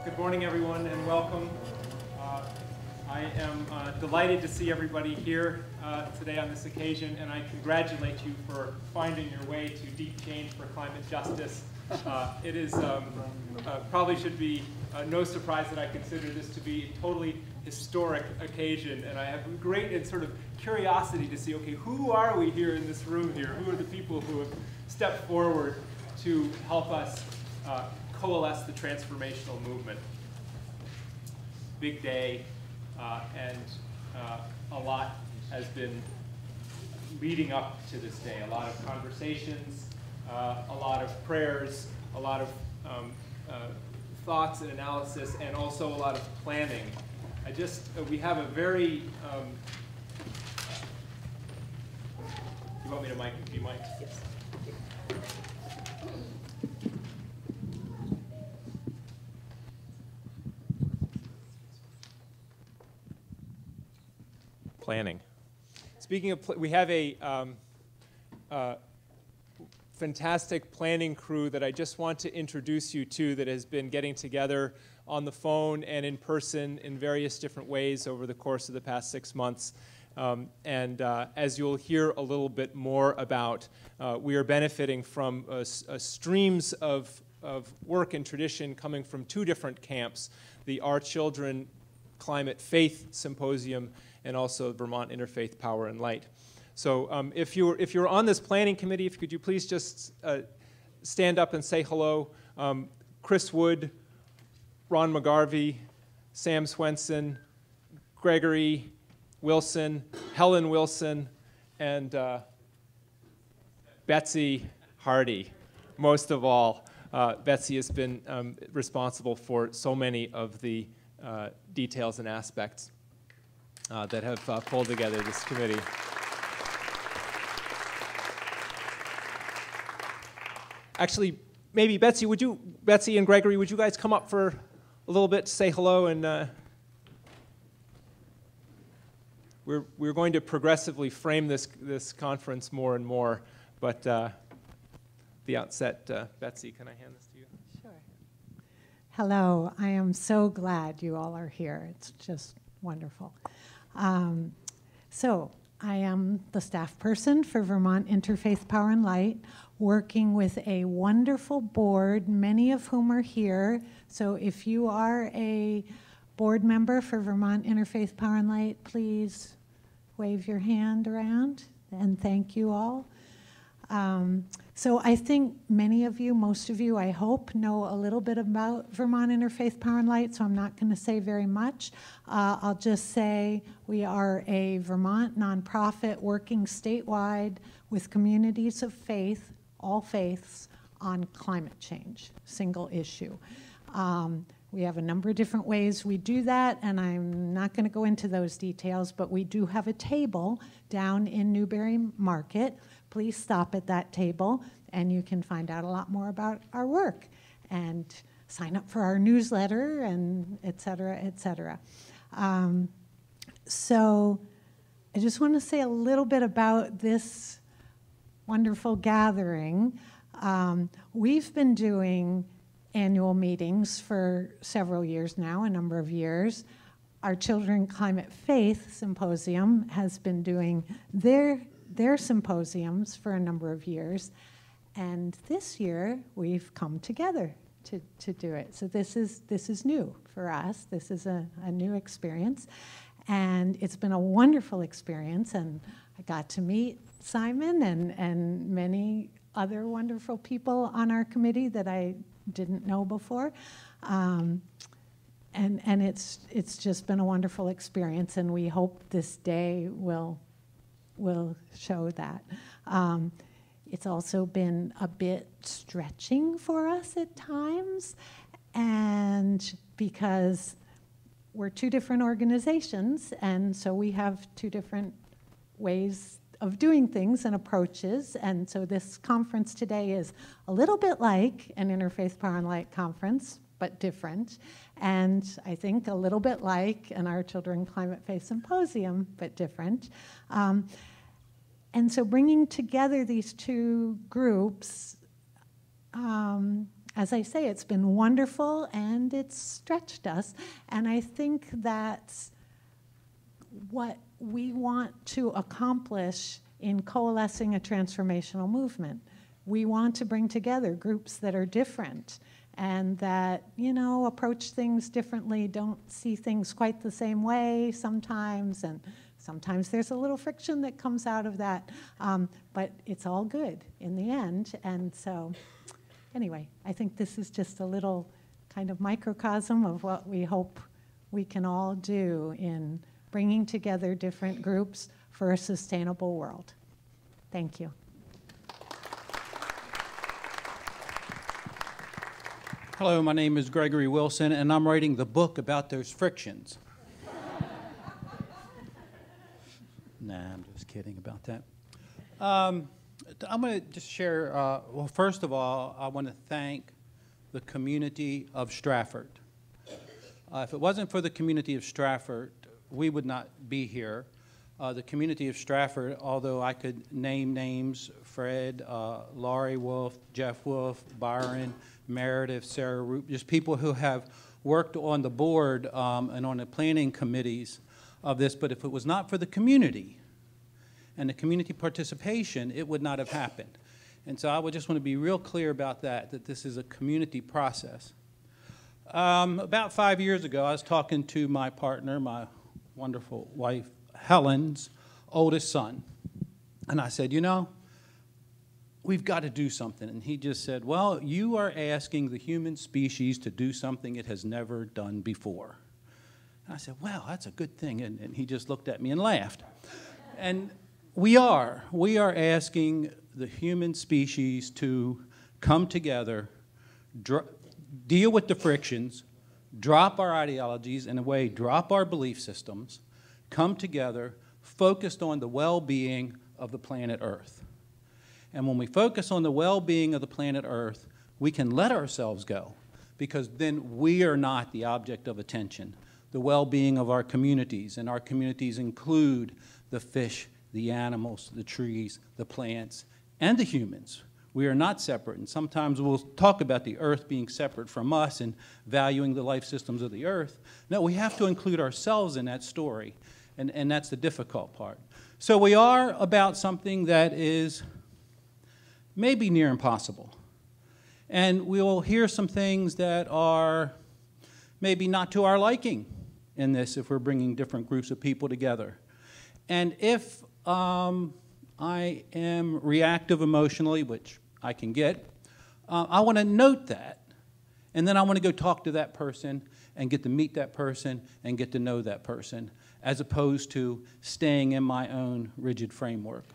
Good morning, everyone, and welcome. I am delighted to see everybody here today on this occasion, and I congratulate you for finding your way to deep change for climate justice. It is probably should be no surprise that I consider this to be a totally historic occasion, and I have great sort of curiosity to see, okay, who are we here in this room here? Who are the people who have stepped forward to help us coalesce the transformational movement? Big day, and a lot has been leading up to this day. A lot of conversations, a lot of prayers, a lot of thoughts and analysis, and also a lot of planning. We have a very, you want me to be mic'd? Yes. Planning. Speaking of, we have a fantastic planning crew that I just want to introduce you to that has been getting together on the phone and in person in various different ways over the course of the past 6 months. As you'll hear a little bit more about, we are benefiting from streams of work and tradition coming from two different camps, the Our Children Climate Faith Symposium and also Vermont Interfaith Power and Light. So if you're on this planning committee, could you please just stand up and say hello? Chris Wood, Ron McGarvey, Sam Swenson, Gregory Wilson, Helen Wilson, and Betsy Hardy. Most of all, Betsy has been responsible for so many of the details and aspects that have pulled together this committee. Actually, maybe Betsy and Gregory, would you guys come up for a little bit to say hello? And we're going to progressively frame this conference more and more, but the outset, Betsy, can I hand this to you? Sure. Hello, I am so glad you all are here. It's just wonderful. So I am the staff person for Vermont Interfaith Power and Light, working with a wonderful board, many of whom are here. So if you are a board member for Vermont Interfaith Power and Light, please wave your hand around, and thank you all. So I think many of you, most of you, I hope, know a little bit about Vermont Interfaith Power and Light, so I'm not going to say very much. I'll just say we are a Vermont nonprofit working statewide with communities of faith, all faiths, on climate change, single issue. We have a number of different ways we do that, and I'm not going to go into those details, but we do have a table down in Newbury Market. Please stop at that table, and you can find out a lot more about our work and sign up for our newsletter, and et cetera, et cetera. So I just want to say a little bit about this wonderful gathering. We've been doing annual meetings for several years now, a number of years. Our Children Climate Faith Symposium has been doing their symposiums for a number of years, and this year we've come together to do it. So this is new for us. This is a new experience, and it's been a wonderful experience, and I got to meet Simon and many other wonderful people on our committee that I didn't know before. And it's just been a wonderful experience, and we hope this day will show that. It's also been a bit stretching for us at times, and because we're two different organizations, and so we have two different ways of doing things and approaches, and so this conference today is a little bit like an Interfaith Power and Light conference, but different, and I think a little bit like an Our Children Climate Faith Symposium, but different. And so bringing together these two groups, as I say, it's been wonderful and it's stretched us. And I think that's what we want to accomplish in coalescing a transformational movement. We want to bring together groups that are different and that, you know, approach things differently, don't see things quite the same way sometimes, and sometimes there's a little friction that comes out of that, but it's all good in the end. And so, anyway, I think this is just a little kind of microcosm of what we hope we can all do in bringing together different groups for a sustainable world. Thank you. Hello, my name is Gregory Wilson, and I'm writing the book about those frictions. Nah, I'm just kidding about that. I'm going to just share, well, first of all, I want to thank the community of Stratford. If it wasn't for the community of Stratford, we would not be here. The community of Stratford, although I could name names, Fred, Laurie Wolf, Jeff Wolf, Byron, Meredith, Sarah Roop, just people who have worked on the board and on the planning committees of this, but if it was not for the community and the community participation, it would not have happened. And so I would just want to be real clear about that, that this is a community process. About 5 years ago, I was talking to my partner, my wonderful wife, Helen's oldest son, and I said, you know, we've got to do something. And he just said, well, you are asking the human species to do something it has never done before. And I said, well, that's a good thing. And he just looked at me and laughed. And we are asking the human species to come together, deal with the frictions, drop our ideologies, in a way, drop our belief systems, come together, focused on the well-being of the planet Earth. And when we focus on the well-being of the planet Earth, we can let ourselves go, because then we are not the object of attention. The well-being of our communities, and our communities include the fish, the animals, the trees, the plants, and the humans. We are not separate, and sometimes we'll talk about the Earth being separate from us and valuing the life systems of the Earth. No, we have to include ourselves in that story, and that's the difficult part. So we are about something that is maybe near impossible. And we will hear some things that are maybe not to our liking in this if we're bringing different groups of people together. And if I am reactive emotionally, which I can get, I want to note that. And then I want to go talk to that person and get to meet that person and get to know that person, as opposed to staying in my own rigid framework.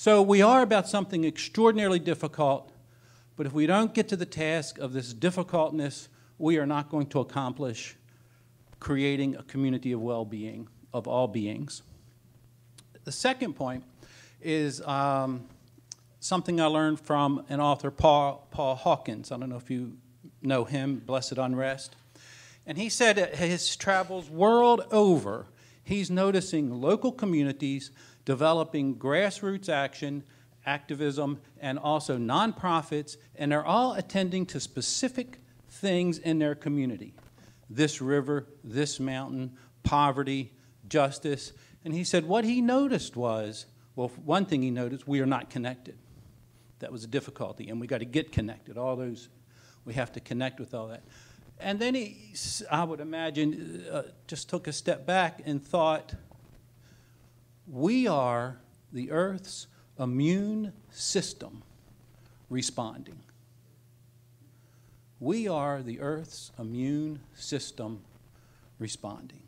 So we are about something extraordinarily difficult, but if we don't get to the task of this difficultness, we are not going to accomplish creating a community of well-being of all beings. The second point is something I learned from an author, Paul Hawkins. I don't know if you know him, Blessed Unrest. And he said at his travels world over, he's noticing local communities developing grassroots action, activism, and also nonprofits, and they're all attending to specific things in their community. This river, this mountain, poverty, justice. And he said what he noticed was, well, one thing he noticed, we are not connected. That was a difficulty, and we got to get connected. All those, we have to connect with all that. And then he, I would imagine, just took a step back and thought, we are the Earth's immune system responding. We are the Earth's immune system responding.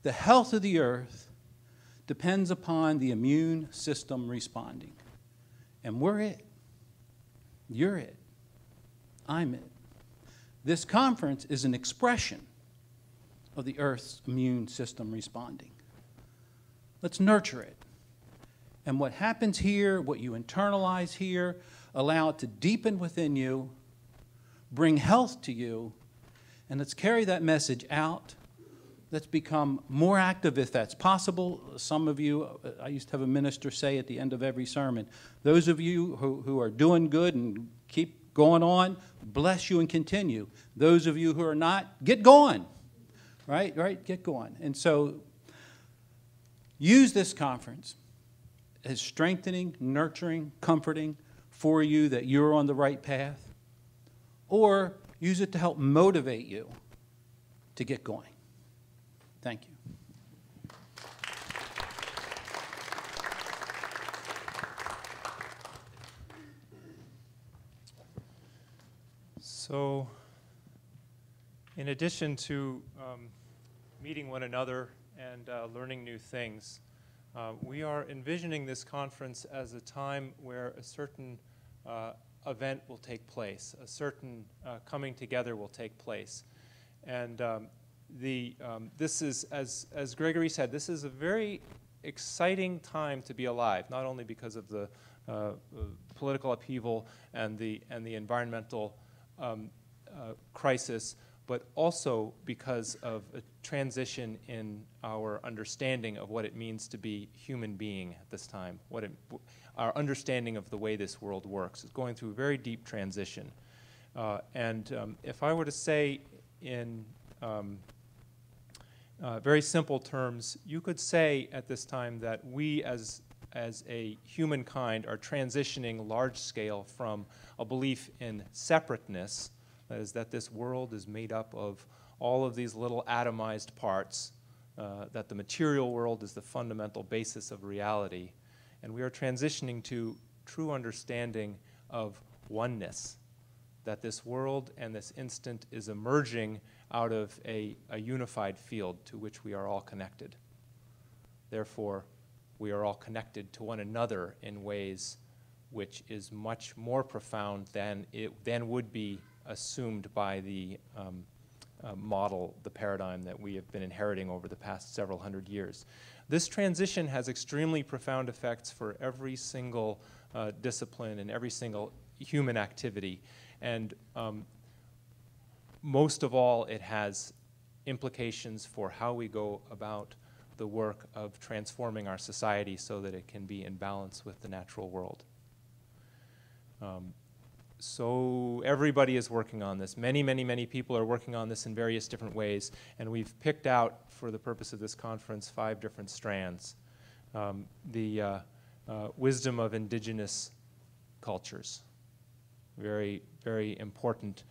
The health of the Earth depends upon the immune system responding. And we're it. You're it. I'm it. This conference is an expression of the Earth's immune system responding. Let's nurture it. And what happens here, what you internalize here, allow it to deepen within you, bring health to you, and let's carry that message out. Let's become more active if that's possible. Some of you, I used to have a minister say at the end of every sermon, those of you who are doing good and keep going on, bless you and continue. Those of you who are not, get going. Right? Get going. And so use this conference as strengthening, nurturing, comforting for you that you're on the right path, or use it to help motivate you to get going. Thank you. So, in addition to meeting one another and learning new things, we are envisioning this conference as a time where a certain event will take place, a certain coming together will take place. And this is, as Gregory said, this is a very exciting time to be alive, not only because of the political upheaval and the environmental crisis, but also because of a transition in our understanding of what it means to be human being at this time. Our understanding of the way this world works is going through a very deep transition. If I were to say in very simple terms, you could say at this time that we as a humankind are transitioning large scale from a belief in separateness, that is, that this world is made up of all of these little atomized parts, that the material world is the fundamental basis of reality, and we are transitioning to true understanding of oneness, that this world and this instant is emerging out of a unified field to which we are all connected. Therefore, we are all connected to one another in ways which is much more profound than would be assumed by the model, the paradigm that we have been inheriting over the past several hundred years. This transition has extremely profound effects for every single discipline and every single human activity. And most of all, it has implications for how we go about the work of transforming our society so that it can be in balance with the natural world. So everybody is working on this. Many, many, many people are working on this in various different ways, and we've picked out, for the purpose of this conference, 5 different strands. The wisdom of indigenous cultures, very, very important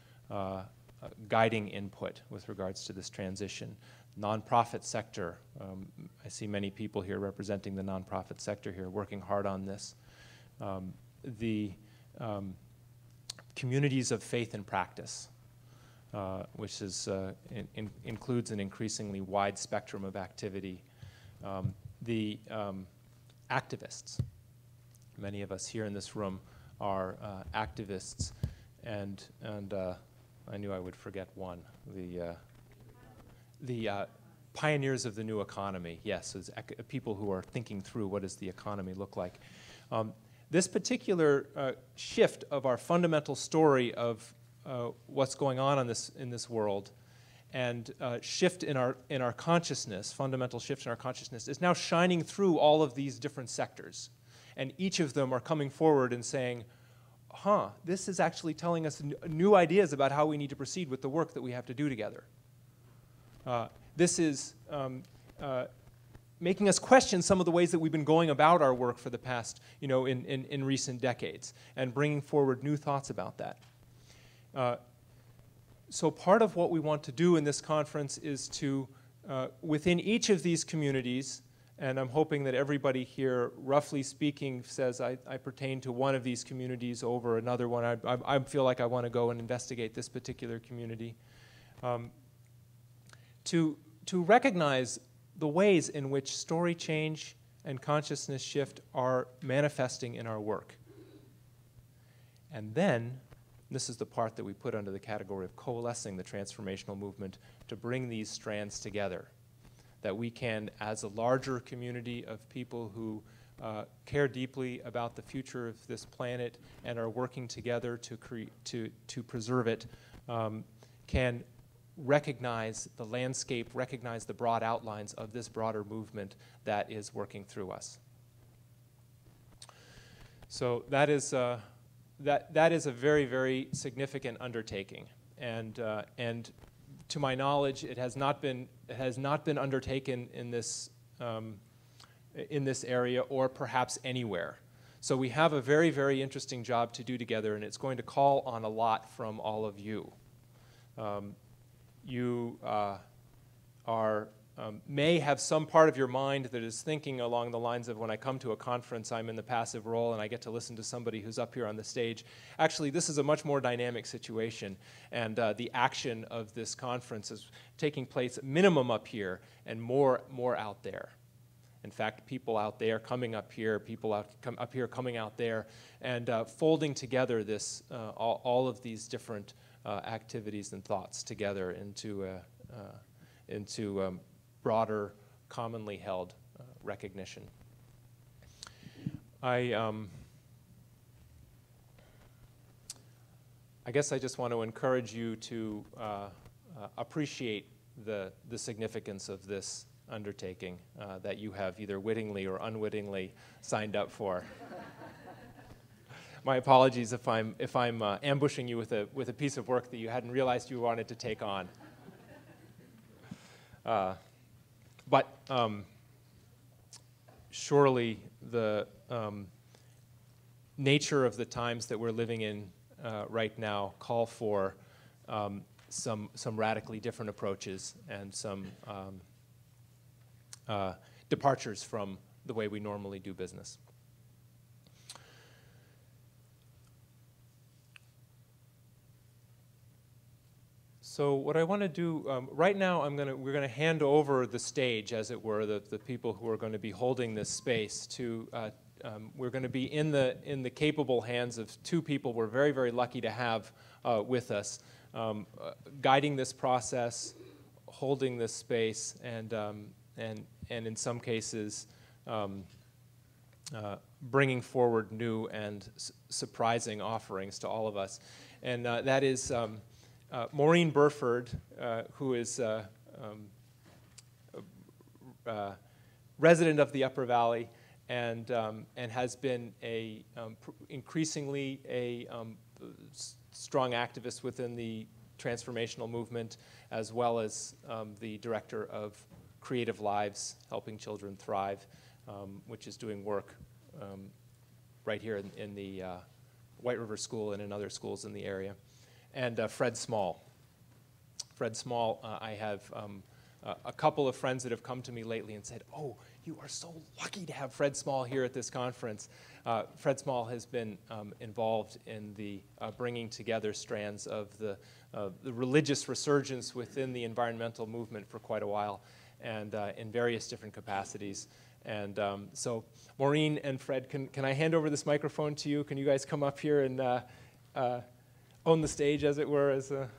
guiding input with regards to this transition. Nonprofit sector, I see many people here representing the nonprofit sector here working hard on this. The communities of faith and practice, which is, includes an increasingly wide spectrum of activity. The activists, many of us here in this room are activists, and I knew I would forget one, the pioneers of the new economy. Yes, as people who are thinking through what does the economy look like. This particular shift of our fundamental story of what's going on in this world, and shift in our consciousness, fundamental shift in our consciousness, is now shining through all of these different sectors, and each of them are coming forward and saying, this is actually telling us new ideas about how we need to proceed with the work that we have to do together. This is making us question some of the ways that we've been going about our work for the past, in recent decades, and bringing forward new thoughts about that. So part of what we want to do in this conference is to, within each of these communities, and I'm hoping that everybody here, roughly speaking, says I pertain to one of these communities over another one. I feel like I want to go and investigate this particular community. To recognize the ways in which story change and consciousness shift are manifesting in our work. And then, this is the part that we put under the category of coalescing the transformational movement, to bring these strands together, that we can, as a larger community of people who care deeply about the future of this planet and are working together to preserve it, can recognize the landscape, recognize the broad outlines of this broader movement that is working through us. So that is that is a very, very significant undertaking, and to my knowledge, it has not been undertaken in this area or perhaps anywhere. So we have a very, very interesting job to do together, and it's going to call on a lot from all of you. You may have some part of your mind that is thinking along the lines of, when I come to a conference, I'm in the passive role and I get to listen to somebody who's up here on the stage. Actually, this is a much more dynamic situation, and the action of this conference is taking place at minimum up here and more out there. In fact, people out there coming up here, people up here coming out there, and folding together this, all of these different activities and thoughts together into broader, commonly held recognition. I guess I just want to encourage you to appreciate the significance of this undertaking that you have either wittingly or unwittingly signed up for. My apologies if I'm ambushing you with a piece of work that you hadn't realized you wanted to take on. But surely the nature of the times that we're living in right now call for some radically different approaches and some departures from the way we normally do business. So what I want to do right now, we're going to hand over the stage, as it were, the people who are going to be holding this space to. We're going to be in the capable hands of two people we're very, very lucky to have with us, guiding this process, holding this space, and in some cases bringing forward new and surprising offerings to all of us, and that is. Maureen Burford, who is resident of the Upper Valley and has been increasingly a strong activist within the transformational movement, as well as the director of Creative Lives, Helping Children Thrive, which is doing work right here in the White River School and in other schools in the area. And Fred Small. Fred Small, I have a couple of friends that have come to me lately and said, "Oh, you are so lucky to have Fred Small here at this conference." Fred Small has been involved in the bringing together strands of the religious resurgence within the environmental movement for quite a while, and in various different capacities. And so, Maureen and Fred, can I hand over this microphone to you? Can you guys come up here and own the stage, as it were, as a...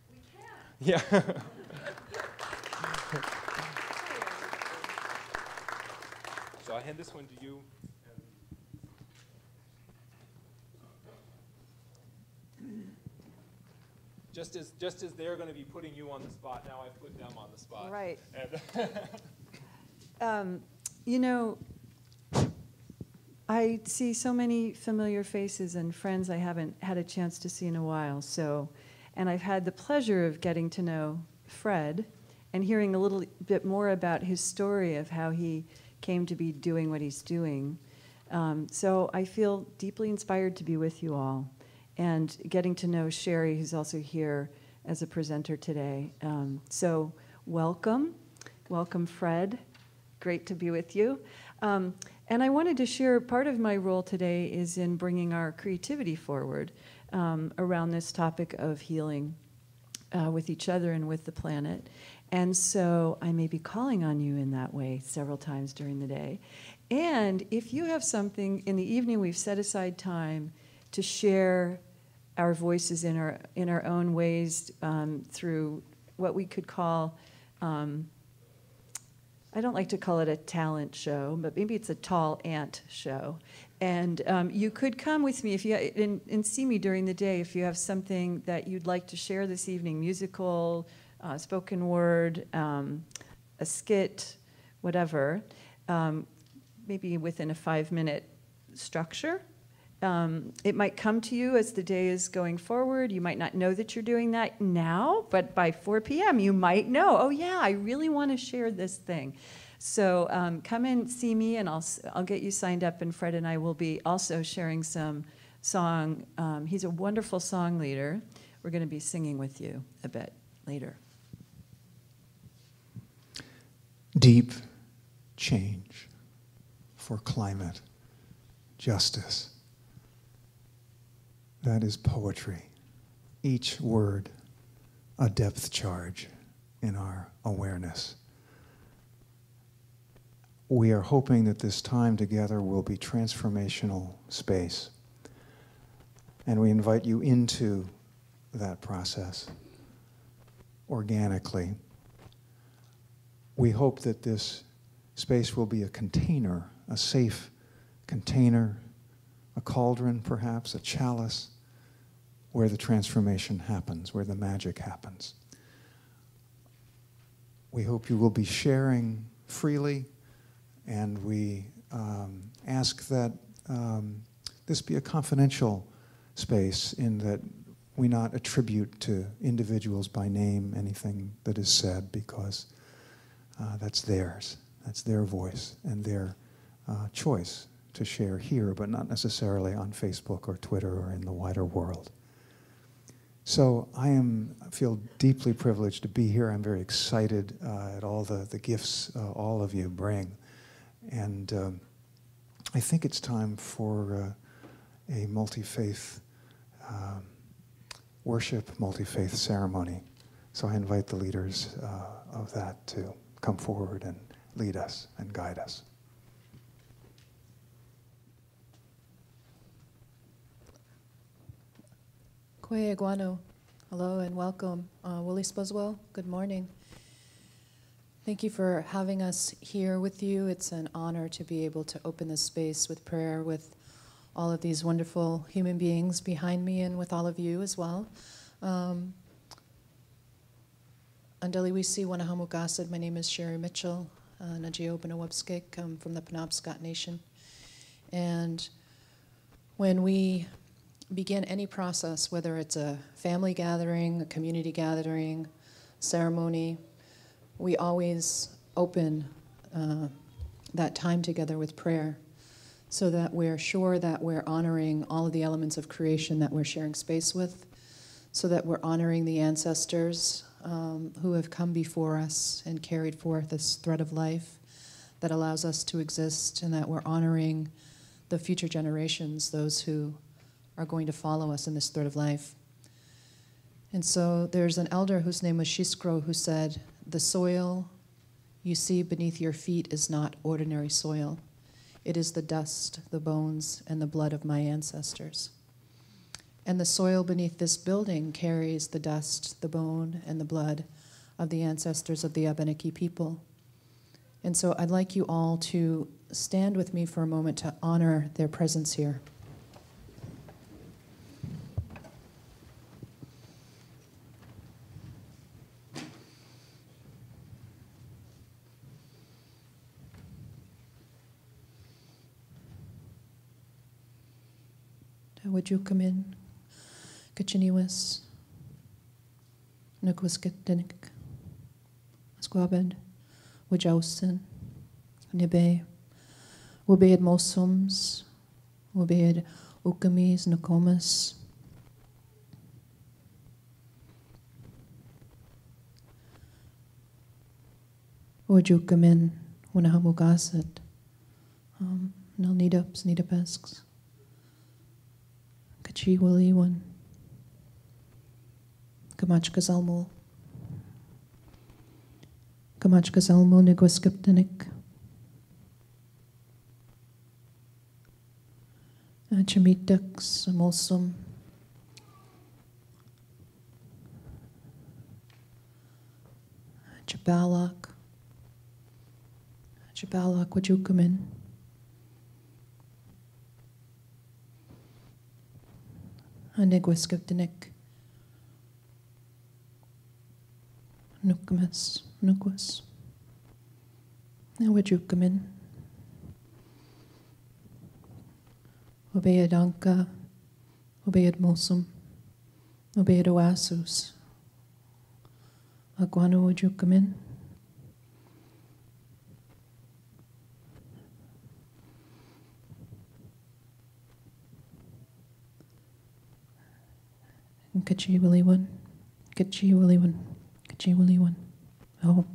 We can. Yeah. So I'll hand this one to you. Just as they're going to be putting you on the spot, now I've put them on the spot. Right. And you know, I see so many familiar faces and friends I haven't had a chance to see in a while. So, and I've had the pleasure of getting to know Fred and hearing a little bit more about his story of how he came to be doing what he's doing. So I feel deeply inspired to be with you all, and getting to know Sherry, who's also here as a presenter today. So welcome, Fred. Great to be with you. And I wanted to share part of my role today is in bringing our creativity forward around this topic of healing with each other and with the planet. And so I may be calling on you in that way several times during the day. And if you have something in the evening, we've set aside time to share our voices in our own ways through what we could call I don't like to call it a talent show, but maybe it's a tall ant show. And you could come with me if you and see me during the day if you have something that you'd like to share this evening, musical, spoken word, a skit, whatever. maybe within a 5-minute structure. It might come to you as the day is going forward. You might not know that you're doing that now, but by 4 p.m. you might know, oh yeah, I really want to share this thing. So come and see me, and I'll get you signed up, and Fred and I will be also sharing some song. He's a wonderful song leader. We're going to be singing with you a bit later. Deep change for climate justice. That is poetry. Each word a depth charge in our awareness. We are hoping that this time together will be transformational space. And we invite you into that process organically. We hope that this space will be a container, a safe container, a cauldron perhaps, a chalice, where the transformation happens, where the magic happens. We hope you will be sharing freely, and we ask that this be a confidential space, in that we not attribute to individuals by name anything that is said, because that's theirs. That's their voice and their choice to share here, but not necessarily on Facebook or Twitter or in the wider world. So I feel deeply privileged to be here. I'm very excited at all the gifts all of you bring. And I think it's time for a multi-faith worship, multi-faith ceremony. So I invite the leaders of that to come forward and lead us and guide us. Kwe Iguano. Hello and welcome. Willie Spuzwell, good morning. Thank you for having us here with you. It's an honor to be able to open this space with prayer with all of these wonderful human beings behind me, and with all of you as well. Andali Wisi Wanahamugasad, my name is Sherry Mitchell, Najio Benawabskik. I'm from the Penobscot Nation. And when we begin any process, whether it's a family gathering, a community gathering, ceremony, we always open that time together with prayer, so that we're sure that we're honoring all of the elements of creation that we're sharing space with, so that we're honoring the ancestors who have come before us and carried forth this thread of life that allows us to exist, and that we're honoring the future generations, those who are going to follow us in this thread of life. And so there's an elder whose name was Shiskro, who said, "The soil you see beneath your feet is not ordinary soil. It is the dust, the bones, and the blood of my ancestors." And the soil beneath this building carries the dust, the bone, and the blood of the ancestors of the Abenaki people. And so I'd like you all to stand with me for a moment to honor their presence here. Would you come in? Kachiniwas, Nukwaskitinik, Squabed, Wajausen, Nibe, Wubed Mosums, Wubed Ukamis, Nokomas. Would you come in? Wanahamugasit, Nalnidaps, Nidapesks. Kachi Waliwan, Kamachkazalmo, Kamachkazalmo Nigwaskiptanik, Chamitax, Amolsum, Chabalak, would you come in? Anigwaskiptanik, Nukmas, Nukwas. Now would you come in? Obeyadanka, Obeyad Mosum, Obeyad Oasus, Aguano Ojukamin, Kachi Willywan, Kachi Willywan, Kachi Willywan. Oh.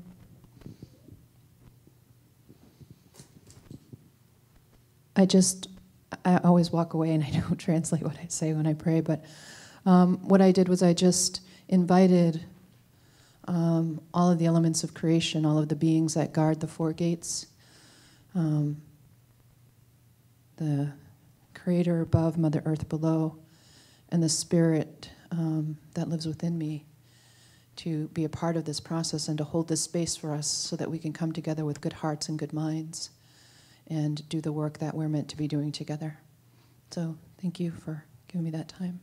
I always walk away and I don't translate what I say when I pray, but what I did was I just invited all of the elements of creation, all of the beings that guard the four gates, the Creator above, Mother Earth below, and the Spirit that lives within me, to be a part of this process and to hold this space for us so that we can come together with good hearts and good minds and do the work that we're meant to be doing together. So thank you for giving me that time.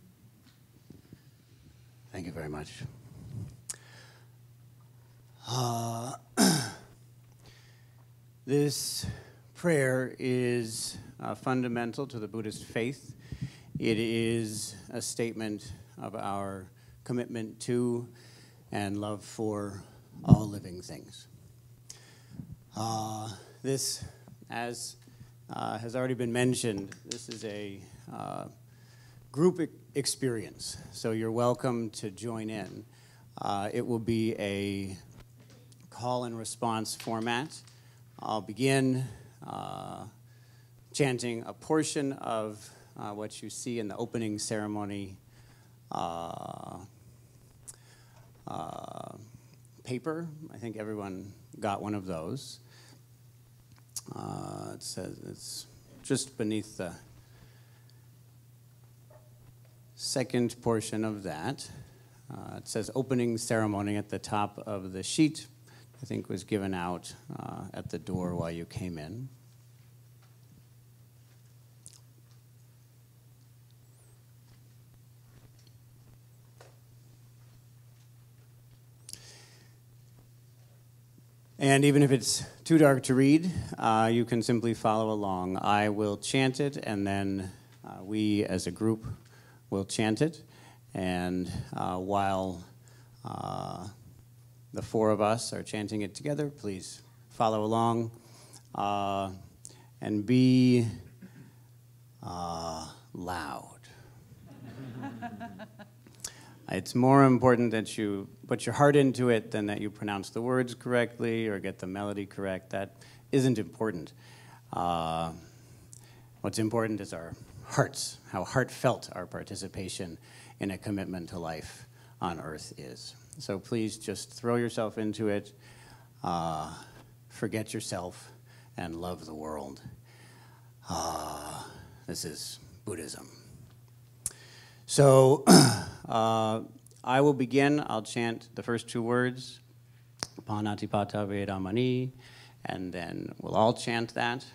Thank you very much. This prayer is fundamental to the Buddhist faith. It is a statement of our commitment to and love for all living things. This, as has already been mentioned, this is a group experience, so you're welcome to join in. It will be a call and response format. I'll begin chanting a portion of what you see in the opening ceremony paper. I think everyone got one of those. It says it's just beneath the second portion of that. It says opening ceremony at the top of the sheet. I think was given out at the door while you came in. And even if it's too dark to read, you can simply follow along. I will chant it, and then we as a group will chant it. And while the four of us are chanting it together, please follow along and be loud. It's more important that you put your heart into it than that you pronounce the words correctly or get the melody correct. That isn't important. What's important is our hearts, how heartfelt our participation in a commitment to life on Earth is. So please just throw yourself into it, forget yourself, and love the world. This is Buddhism. So I will begin. I'll chant the first two words, Panatipata Vedamani, and then we'll all chant that.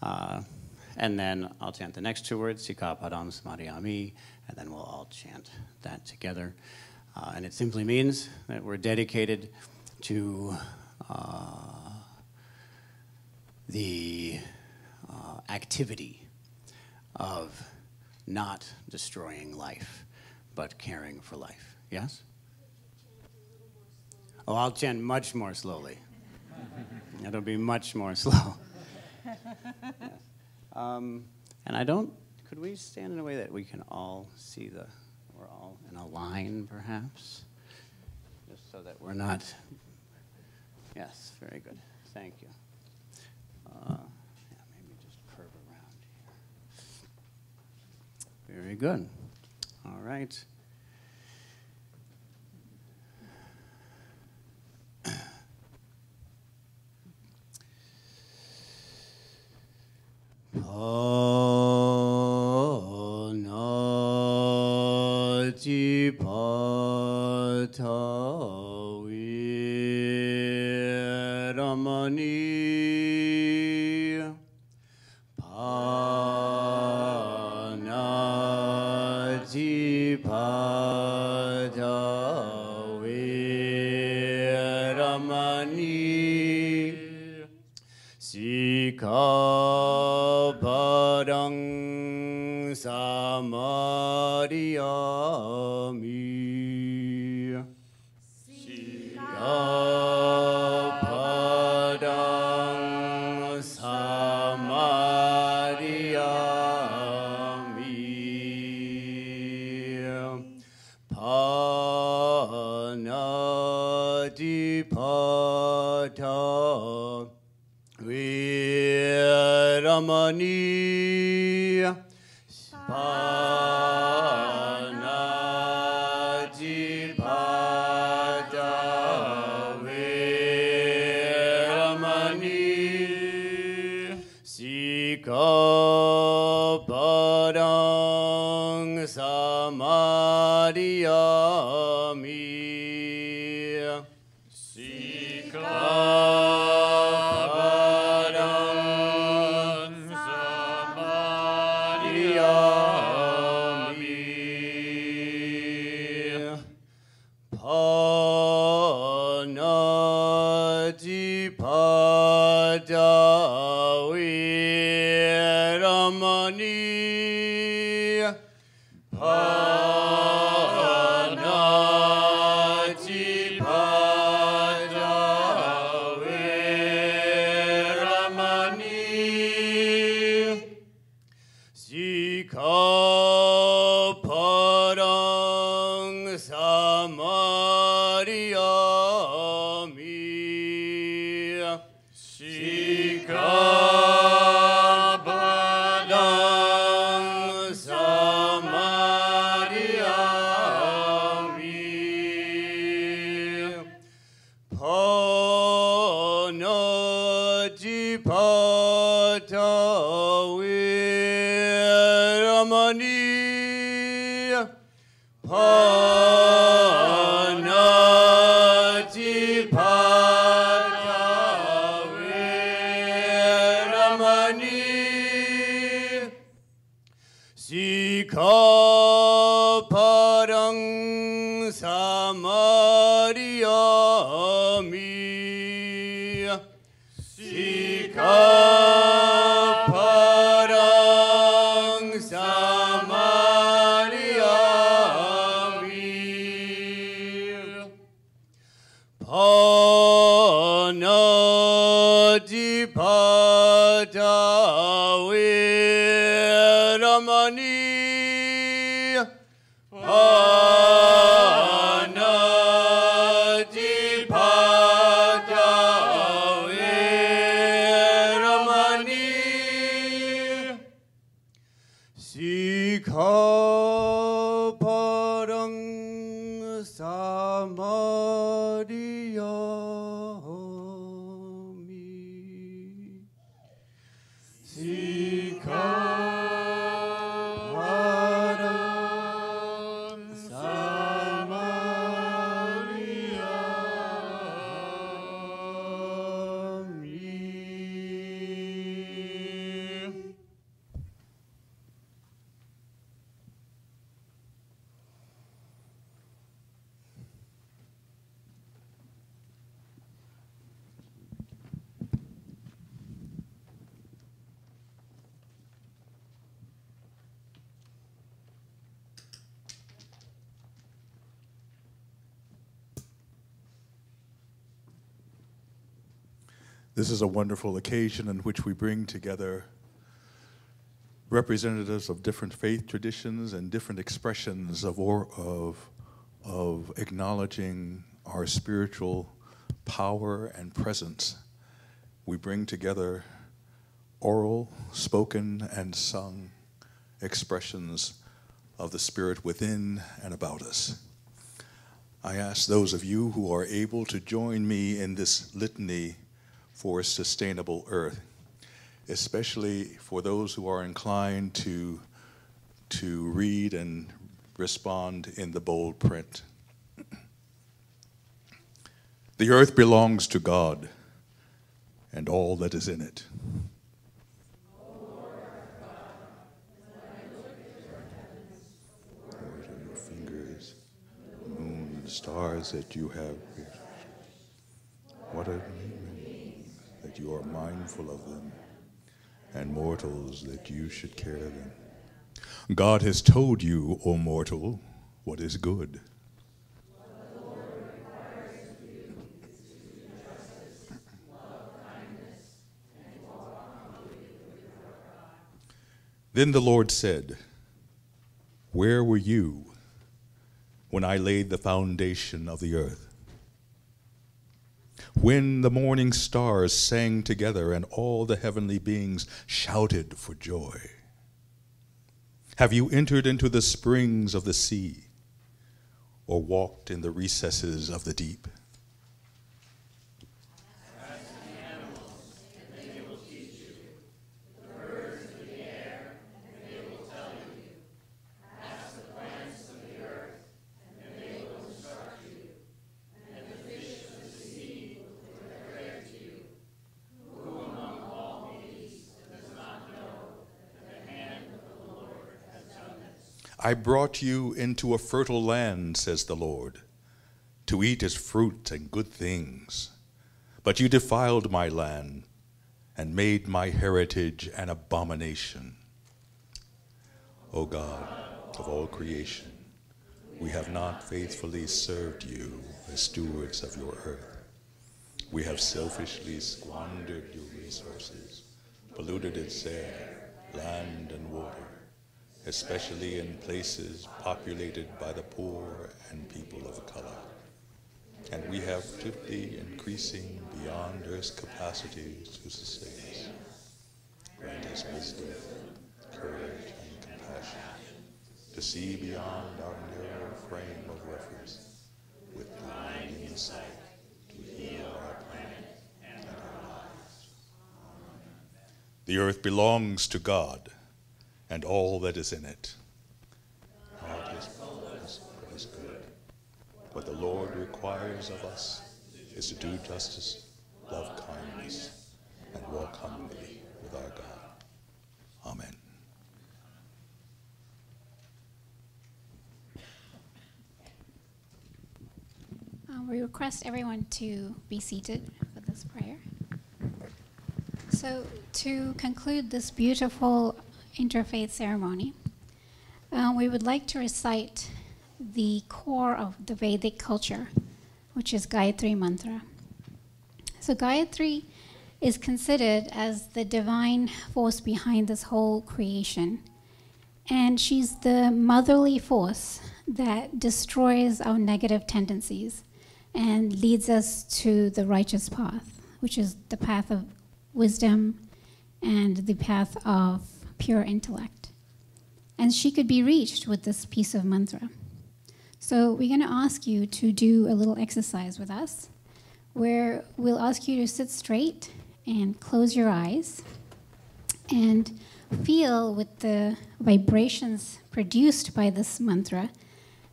And then I'll chant the next two words, Sikapadam Smadhyami, and then we'll all chant that together. And it simply means that we're dedicated to the activity of not destroying life, but caring for life. Yes? Oh, I'll chant much more slowly. It'll be much more slow. Yes. And I don't, could we stand in a way that we can all see we're all in a line, perhaps? Just so that we're not, yes, very good. Thank you. Yeah, maybe just curve around here. Very good. All right. Panatipata Vedamani Panatipata Vedamani Sikapadang samadhiyami. Sikapadang samadhiyami. Panatipata Veramani. Panatipata Veramani. Sikapadang samadhiyami. Sikapadang samadhiyami. Panatipata Veramani. Panatipata Veramani. Sikapadang samadhiyami. Sikapadang samadhiyami. Panatipata Veramani. Panatipata Veramani. Sikapadang samadhiyami. Sikapadang samadhiyami. Panatipata Veramani. Panatipata Veramani. Sikapadang samadhiyami. Sikapadang samadhiyami. This is a wonderful occasion in which we bring together representatives of different faith traditions and different expressions of acknowledging our spiritual power and presence. We bring together oral, spoken, and sung expressions of the Spirit within and about us. I ask those of you who are able to join me in this litany for a sustainable earth, especially for those who are inclined to read and respond in the bold print. The earth belongs to God and all that is in it. What are your fingers, the moon and stars that you have? What are that you are mindful of them, and mortals that you should care them. God has told you, O mortal, what is good. Then the Lord said, where were you when I laid the foundation of the earth? When the morning stars sang together and all the heavenly beings shouted for joy? Have you entered into the springs of the sea or walked in the recesses of the deep? I brought you into a fertile land, says the Lord, to eat its fruit and good things. But you defiled my land and made my heritage an abomination. O God of all creation, we have not faithfully served you as stewards of your earth. We have selfishly squandered your resources, polluted its air, land, and water, especially in places populated by the poor and people of color. And we have swiftly increasing beyond Earth's capacity to sustain us. Grant us wisdom, courage, and compassion to see beyond our narrow frame of reference with divine insight to heal our planet and our lives. The earth belongs to God and all that is in it. God is what is good. What the Lord requires of us is to do justice, love kindness, and walk humbly with our God. Amen. We request everyone to be seated for this prayer. So to conclude this beautiful interfaith ceremony, we would like to recite the core of the Vedic culture, which is Gayatri Mantra. So Gayatri is considered as the divine force behind this whole creation. And she's the motherly force that destroys our negative tendencies and leads us to the righteous path, which is the path of wisdom and the path of pure intellect. And she could be reached with this piece of mantra. So we're going to ask you to do a little exercise with us, where we'll ask you to sit straight and close your eyes and feel with the vibrations produced by this mantra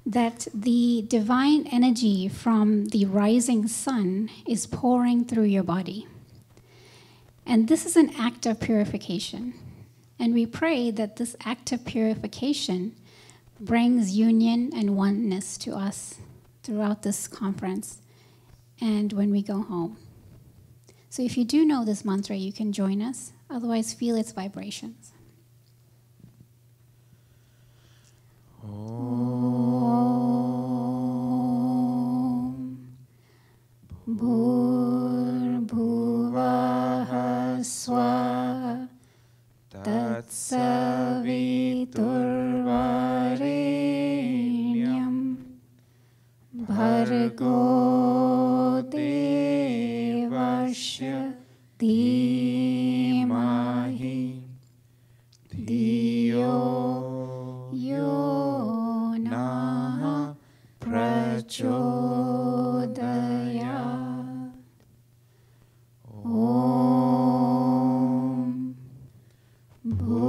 that the divine energy from the rising sun is pouring through your body. And this is an act of purification. And we pray that this act of purification brings union and oneness to us throughout this conference and when we go home. So if you do know this mantra, you can join us. Otherwise, feel its vibrations. Om Bhurбhuvah Swaha Tatsaviturvarenyam Bhargo Devasya Dhimahi Dhiyo Yonah Prachodayat. Om Bhurбhuvah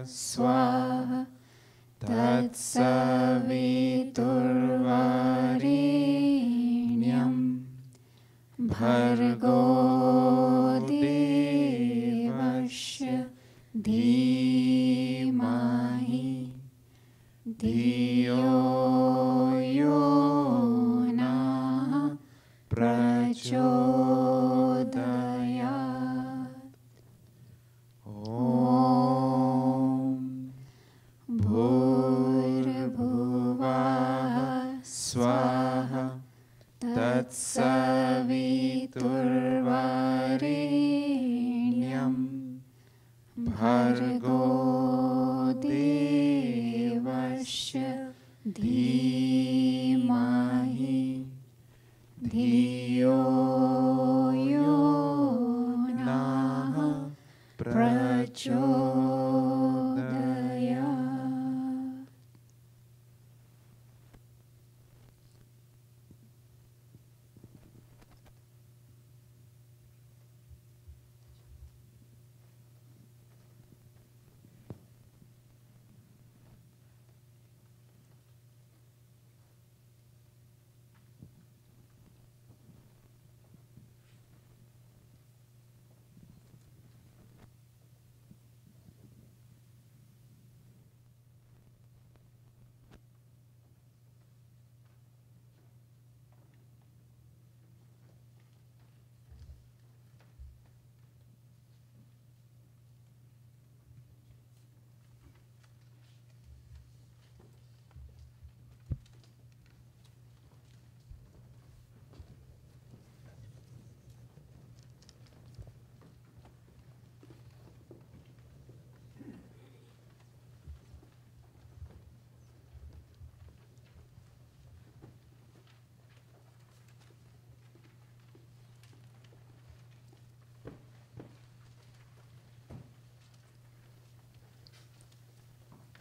Swaha Tatsaviturvarenyam Bhargo Devasya Dhimahi Dhiyo Yonah Prachodayat. Om सवितुर्वरेण्यं भर्गो देवस्य धीमहि धियो यो नः प्रचोदयात्.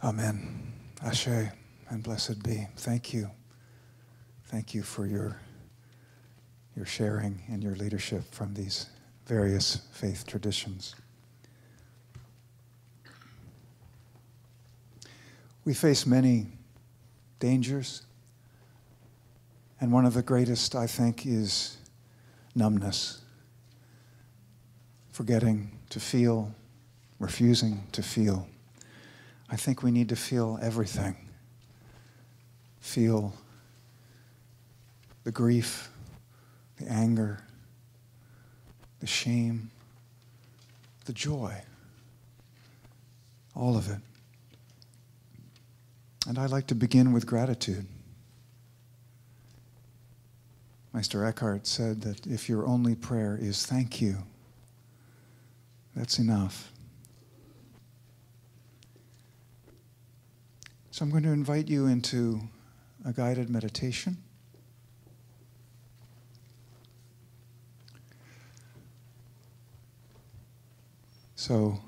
Amen. Ashe, and blessed be. Thank you. Thank you for your sharing and your leadership from these various faith traditions. We face many dangers, and one of the greatest, I think, is numbness. Forgetting to feel, refusing to feel. I think we need to feel everything. Feel the grief, the anger, the shame, the joy, all of it. And I'd like to begin with gratitude. Meister Eckhart said that if your only prayer is thank you, that's enough. So I'm going to invite you into a guided meditation. So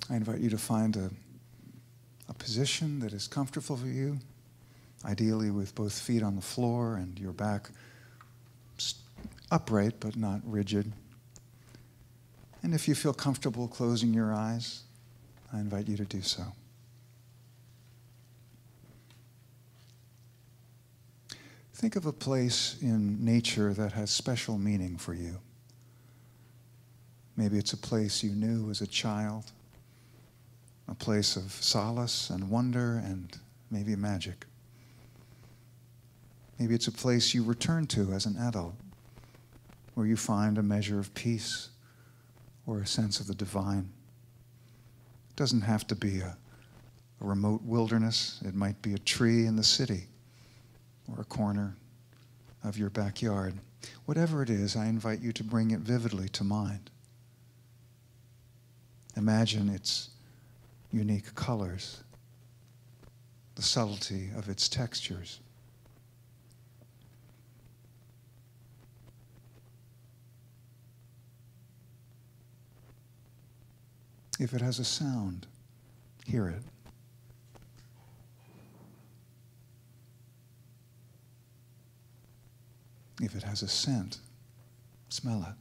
I invite you to find a position that is comfortable for you, ideally with both feet on the floor and your back upright but not rigid. And if you feel comfortable closing your eyes, I invite you to do so. Think of a place in nature that has special meaning for you. Maybe it's a place you knew as a child, a place of solace and wonder and maybe magic. Maybe it's a place you return to as an adult, where you find a measure of peace or a sense of the divine. It doesn't have to be a remote wilderness. It might be a tree in the city or a corner of your backyard. Whatever it is, I invite you to bring it vividly to mind. Imagine its unique colors, the subtlety of its textures. If it has a sound, hear it. If it has a scent, smell it.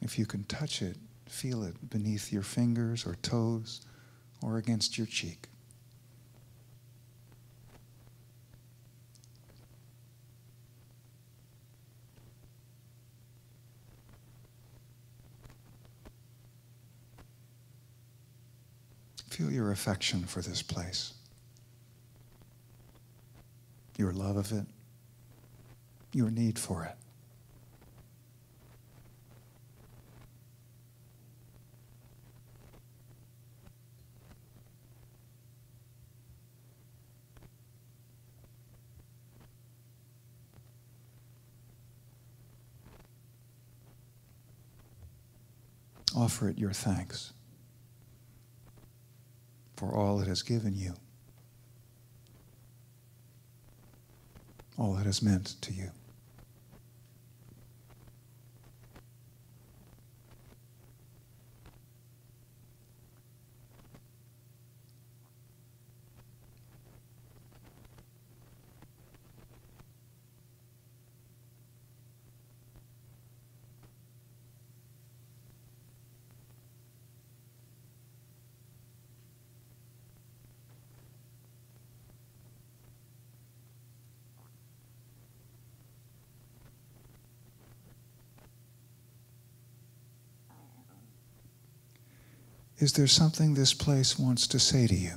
If you can touch it, feel it beneath your fingers or toes or against your cheek. Feel your affection for this place. your love of it, your need for it. Offer it your thanks for all it has given you, all it has meant to you. Is there something this place wants to say to you?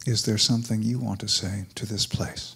Is there something you want to say to this place?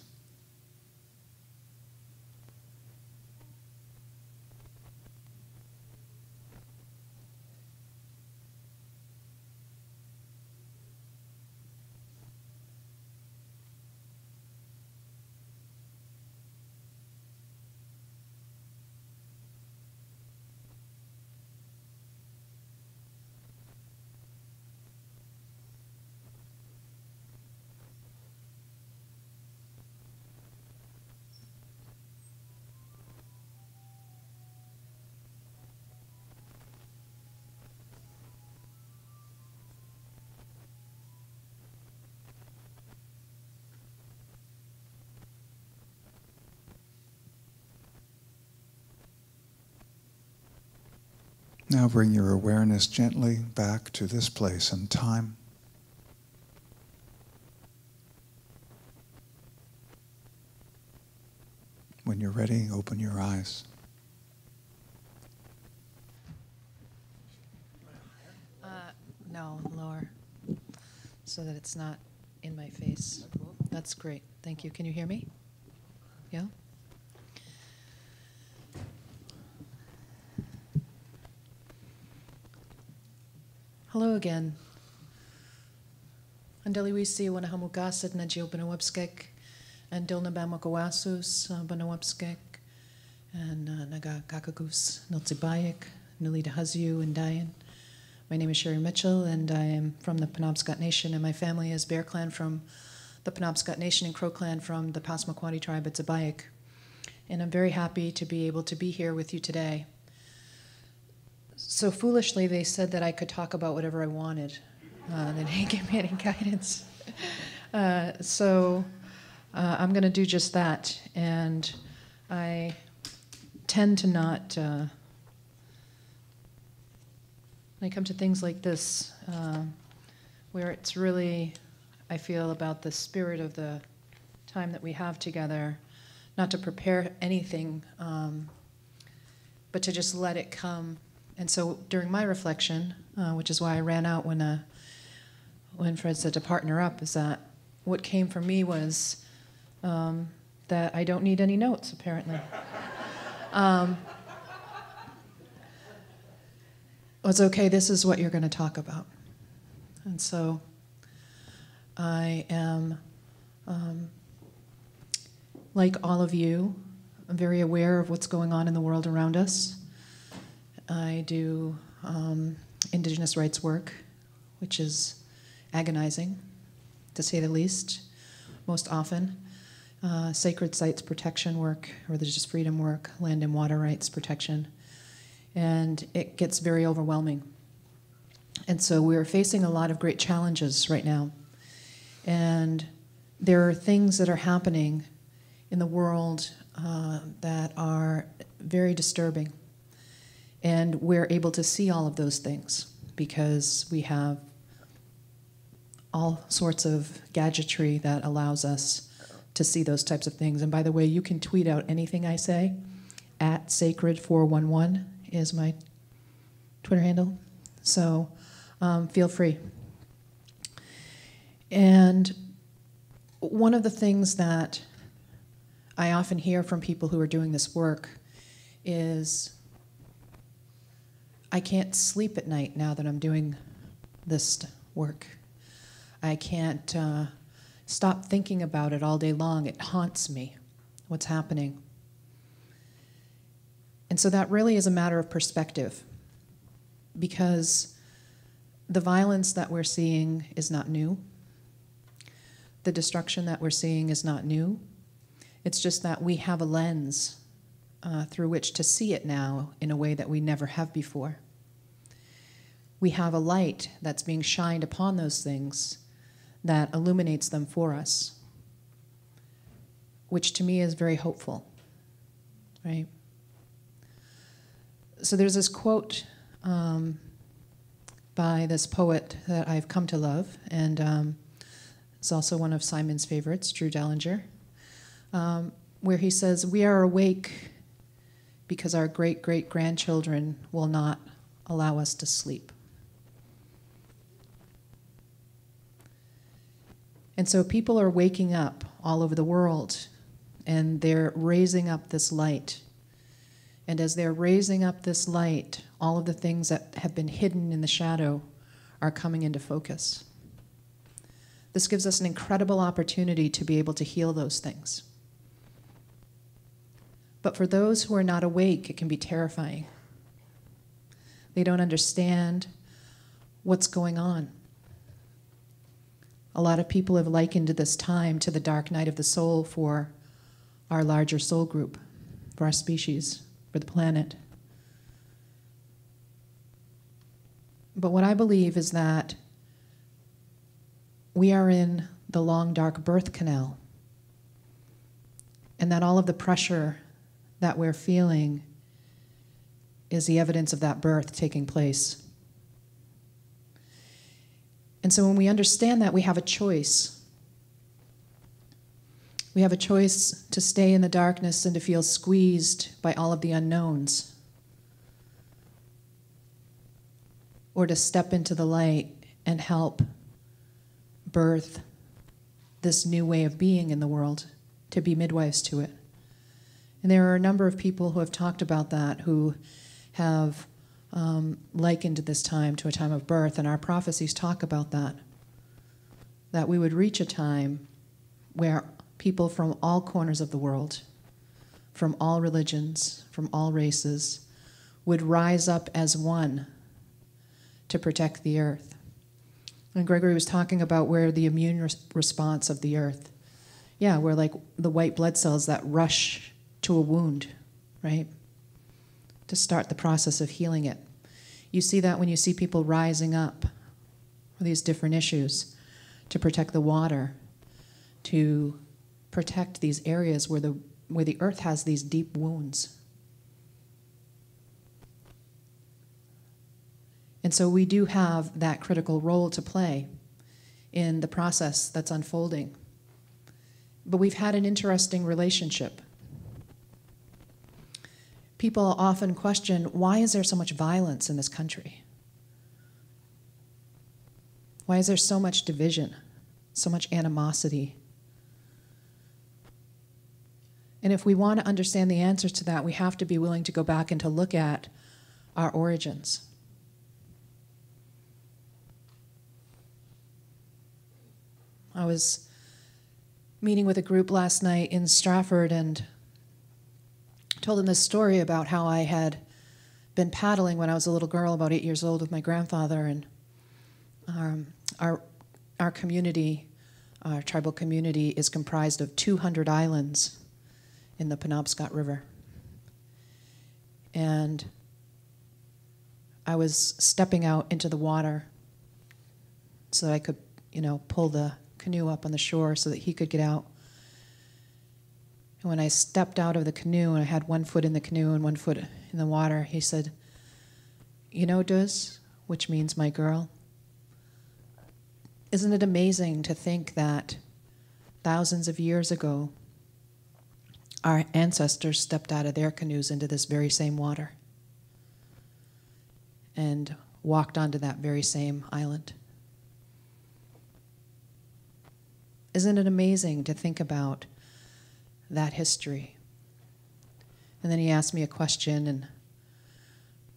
Now bring your awareness gently back to this place and time. When you're ready, open your eyes. No, lower, so that it's not in my face. That's great. Thank you. Can you hear me? Yeah? Hello again. Andaliwisi wanahamugasad na geobanawapskek and dilnabamakawasus banawapskek and nagakakagus niltsibayek nulita haziu and Dayan. My name is Sherry Mitchell, and I am from the Penobscot Nation, and my family is Bear Clan from the Penobscot Nation and Crow Clan from the Passamaquoddy tribe at Zibayek. And I'm very happy to be able to be here with you today. So foolishly, they said that I could talk about whatever I wanted. They didn't give me any guidance. So I'm going to do just that. And I tend to not... when I come to things like this, where it's really, I feel, about the spirit of the time that we have together, not to prepare anything, but to just let it come. And so during my reflection, which is why I ran out when Fred said to partner up, is that what came for me was that I don't need any notes, apparently. It's okay, this is what you're going to talk about. And so I am, like all of you, I'm very aware of what's going on in the world around us. I do Indigenous rights work, which is agonizing, to say the least, most often. sacred sites protection work, religious freedom work, land and water rights protection, and it gets very overwhelming. And so we're facing a lot of great challenges right now. And there are things that are happening in the world that are very disturbing. And we're able to see all of those things because we have all sorts of gadgetry that allows us to see those types of things. And by the way, you can tweet out anything I say. @sacred411 is my Twitter handle. So feel free. And one of the things that I often hear from people who are doing this work is, I can't sleep at night now that I'm doing this work. I can't stop thinking about it all day long. It haunts me, what's happening. And so that really is a matter of perspective, because the violence that we're seeing is not new. The destruction that we're seeing is not new. It's just that we have a lens through which to see it now in a way that we never have before. We have a light that's being shined upon those things that illuminates them for us, which to me is very hopeful, right? So there's this quote by this poet that I've come to love, and it's also one of Simon's favorites, Drew Dellinger, where he says, "We are awake because our great-great-grandchildren will not allow us to sleep." And so people are waking up all over the world, and they're raising up this light. And as they're raising up this light, all of the things that have been hidden in the shadow are coming into focus. This gives us an incredible opportunity to be able to heal those things. But for those who are not awake, it can be terrifying. They don't understand what's going on. A lot of people have likened this time to the dark night of the soul for our larger soul group, for our species, for the planet. But what I believe is that we are in the long, dark birth canal, and that all of the pressure that we're feeling is the evidence of that birth taking place. And so when we understand that, we have a choice. We have a choice to stay in the darkness and to feel squeezed by all of the unknowns, or to step into the light and help birth this new way of being in the world, to be midwives to it. And there are a number of people who have talked about that, who have likened this time to a time of birth, and our prophecies talk about that we would reach a time where people from all corners of the world, from all religions, from all races, would rise up as one to protect the earth. And Gregory was talking about where the immune response of the earth, yeah, we're like the white blood cells that rush to a wound, right? To start the process of healing it. You see that when you see people rising up for these different issues, to protect the water, to protect these areas where the earth has these deep wounds. And so we do have that critical role to play in the process that's unfolding. But we've had an interesting relationship. People often question, why is there so much violence in this country? Why is there so much division, so much animosity? And if we want to understand the answers to that, we have to be willing to go back and to look at our origins. I was meeting with a group last night in Stratford and told them this story about how I had been paddling when I was a little girl, about 8 years old, with my grandfather, and our community our tribal community is comprised of 200 islands in the Penobscot River. And I was stepping out into the water so that I could, pull the canoe up on the shore so that he could get out. And when I stepped out of the canoe and I had one foot in the canoe and one foot in the water, he said, Duz, which means my girl, isn't it amazing to think that thousands of years ago, our ancestors stepped out of their canoes into this very same water and walked onto that very same island? Isn't it amazing to think about that history? And then he asked me a question, and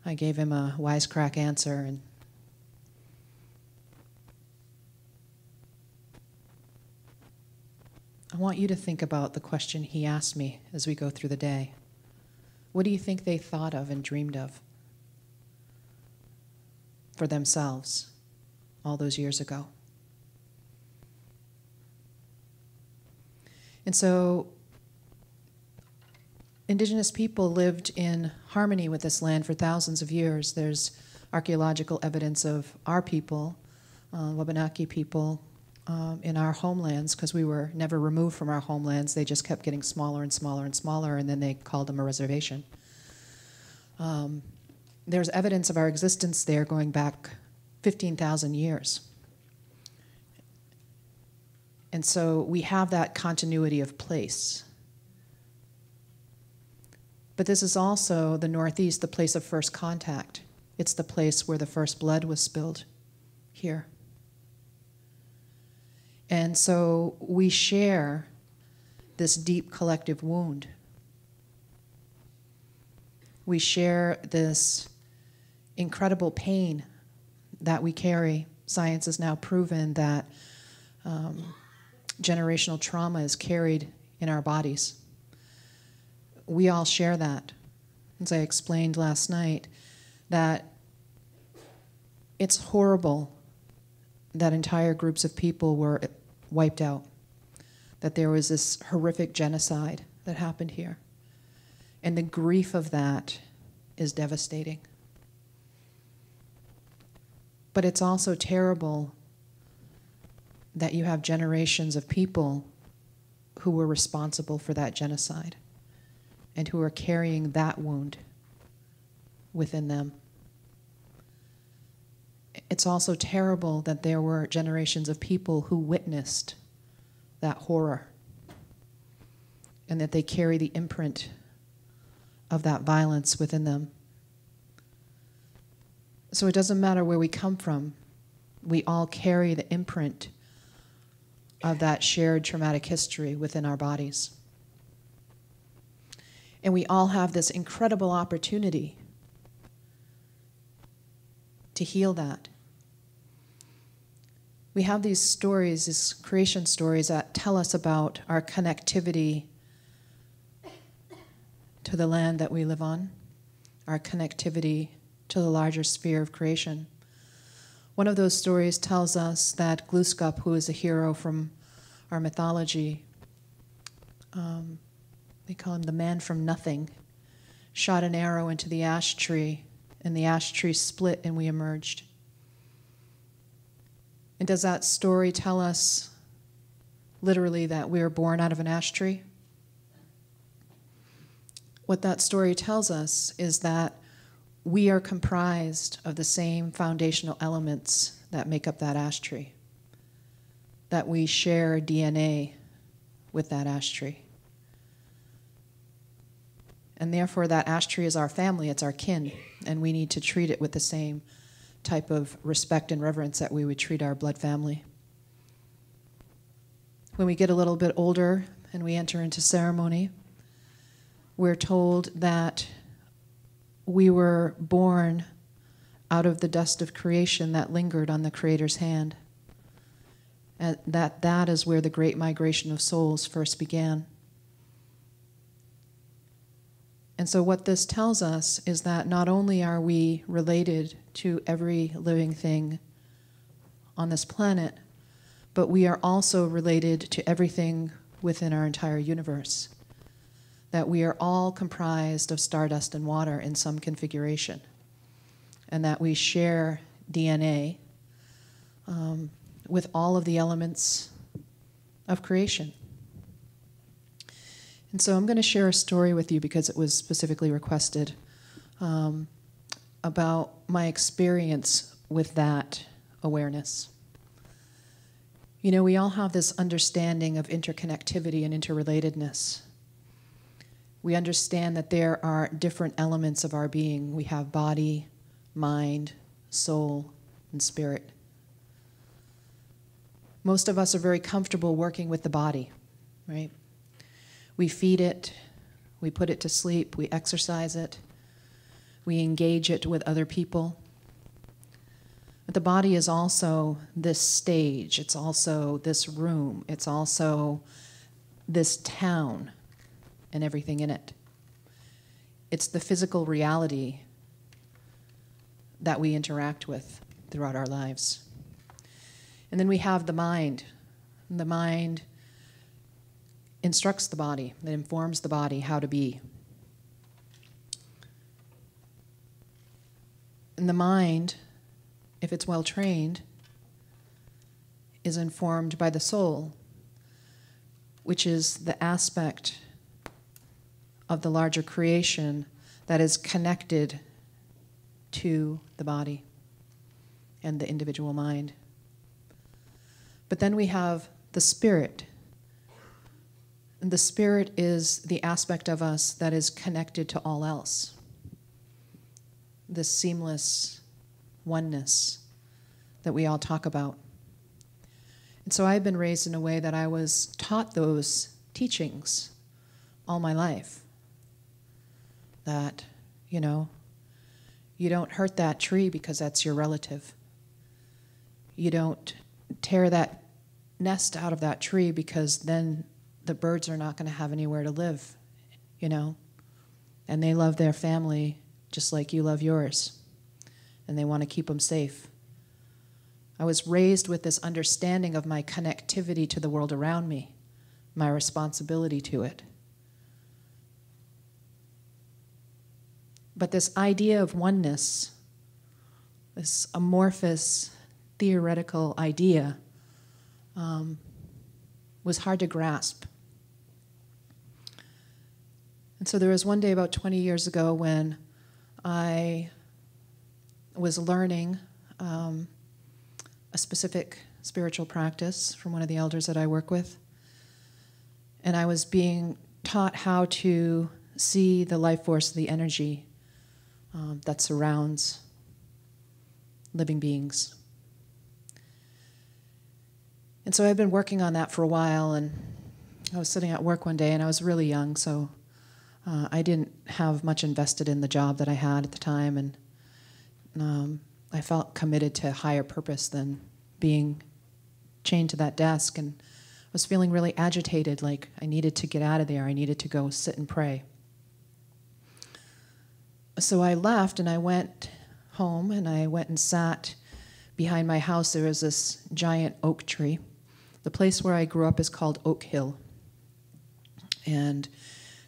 I gave him a wisecrack answer. And I want you to think about the question he asked me as we go through the day. What do you think they thought of and dreamed of for themselves all those years ago? And so indigenous people lived in harmony with this land for thousands of years. There's archaeological evidence of our people, Wabanaki people, in our homelands, because we were never removed from our homelands. They just kept getting smaller and smaller and smaller, and then they called them a reservation. There's evidence of our existence there going back 15,000 years. And so we have that continuity of place. But this is also the Northeast, the place of first contact. It's the place where the first blood was spilled here. And so we share this deep collective wound. We share this incredible pain that we carry. Science has now proven that generational trauma is carried in our bodies. We all share that. As I explained last night, that it's horrible that entire groups of people were wiped out, that there was this horrific genocide that happened here. And the grief of that is devastating. But it's also terrible that you have generations of people who were responsible for that genocide and who are carrying that wound within them. It's also terrible that there were generations of people who witnessed that horror and that they carry the imprint of that violence within them. So it doesn't matter where we come from, we all carry the imprint of that shared traumatic history within our bodies. And we all have this incredible opportunity to heal that. We have these stories, these creation stories that tell us about our connectivity to the land that we live on, our connectivity to the larger sphere of creation. One of those stories tells us that Glooskap, who is a hero from our mythology, they call him the man from nothing, shot an arrow into the ash tree, and the ash tree split and we emerged. And does that story tell us literally that we are born out of an ash tree? What that story tells us is that we are comprised of the same foundational elements that make up that ash tree, that we share DNA with that ash tree. And therefore that ash tree is our family, it's our kin, and we need to treat it with the same type of respect and reverence that we would treat our blood family. When we get a little bit older and we enter into ceremony, we're told that we were born out of the dust of creation that lingered on the Creator's hand, and that is where the great migration of souls first began. And so what this tells us is that not only are we related to every living thing on this planet, but we are also related to everything within our entire universe. That we are all comprised of stardust and water in some configuration, and that we share DNA with all of the elements of creation. And so I'm going to share a story with you because it was specifically requested about my experience with that awareness. You know, we all have this understanding of interconnectivity and interrelatedness. We understand that there are different elements of our being. We have body, mind, soul, and spirit. Most of us are very comfortable working with the body, right? We feed it, we put it to sleep, we exercise it, we engage it with other people. But the body is also this stage, it's also this room, it's also this town and everything in it. It's the physical reality that we interact with throughout our lives. And then we have the mind. And the mind instructs the body, it informs the body how to be. And the mind, if it's well trained, is informed by the soul, which is the aspect of the larger creation that is connected to the body and the individual mind. But then we have the spirit. And the spirit is the aspect of us that is connected to all else. This seamless oneness that we all talk about. And so I've been raised in a way that I was taught those teachings all my life. That, you know, you don't hurt that tree because that's your relative. You don't tear that nest out of that tree because then the birds are not going to have anywhere to live, you know? And they love their family just like you love yours. And they want to keep them safe. I was raised with this understanding of my connectivity to the world around me, my responsibility to it. But this idea of oneness, this amorphous, theoretical idea, was hard to grasp. And so there was one day about 20 years ago when I was learning a specific spiritual practice from one of the elders that I work with. And I was being taught how to see the life force, the energy that surrounds living beings. And so I've been working on that for a while, and I was sitting at work one day, and I was really young, so I didn't have much invested in the job that I had at the time, and I felt committed to higher purpose than being chained to that desk, and I was feeling really agitated, like I needed to get out of there, I needed to go sit and pray. So I left, and I went home, and I went and sat behind my house. There was this giant oak tree. The place where I grew up is called Oak Hill. And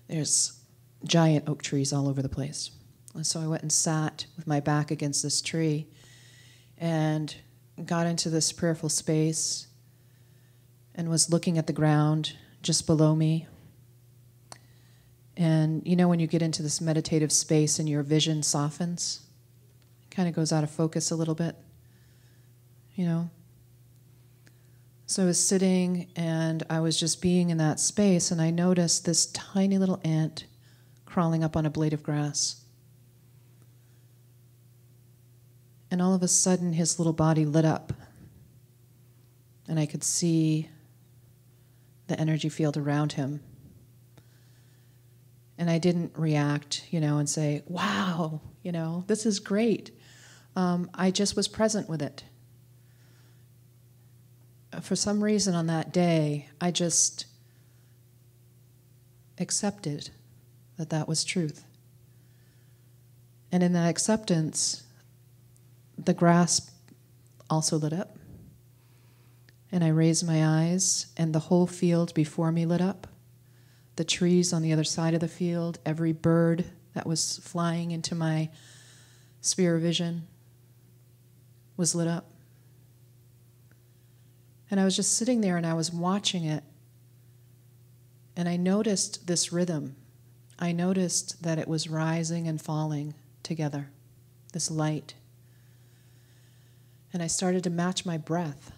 there's giant oak trees all over the place. And so I went and sat with my back against this tree and got into this prayerful space and was looking at the ground just below me. And you know when you get into this meditative space and your vision softens, it kind of goes out of focus a little bit, you know? So I was sitting and I was just being in that space, and I noticed this tiny little ant crawling up on a blade of grass. And all of a sudden his little body lit up, and I could see the energy field around him. And I didn't react, you know, and say, wow, you know, this is great. I just was present with it. For some reason on that day, I just accepted that that was truth. And in that acceptance, the grass also lit up. And I raised my eyes, and the whole field before me lit up. The trees on the other side of the field, every bird that was flying into my sphere of vision was lit up. And I was just sitting there and I was watching it. And I noticed this rhythm. I noticed that it was rising and falling together, this light. And I started to match my breath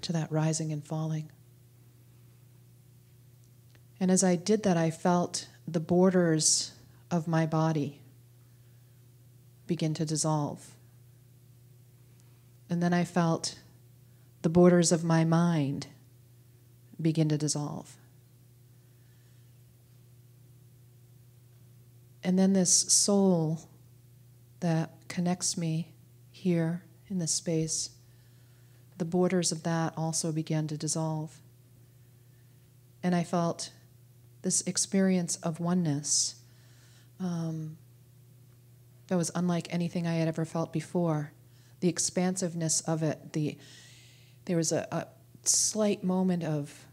to that rising and falling. And as I did that, I felt the borders of my body begin to dissolve. And then I felt the borders of my mind begin to dissolve. And then this soul that connects me here in this space, the borders of that also began to dissolve. And I felt this experience of oneness that was unlike anything I had ever felt before. The expansiveness of it, there was a slight moment of,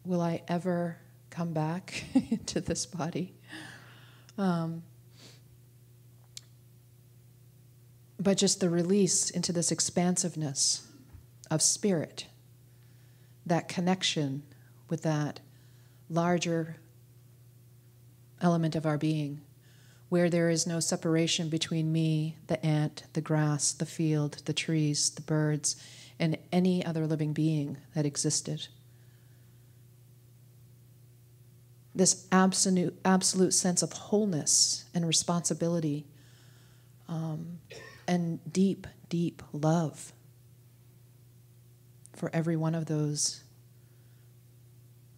will I ever come back to this body? But just the release into this expansiveness of spirit, that connection with that larger element of our being, where there is no separation between me, the ant, the grass, the field, the trees, the birds, and any other living being that existed. This absolute sense of wholeness and responsibility, and deep, deep love for every one of those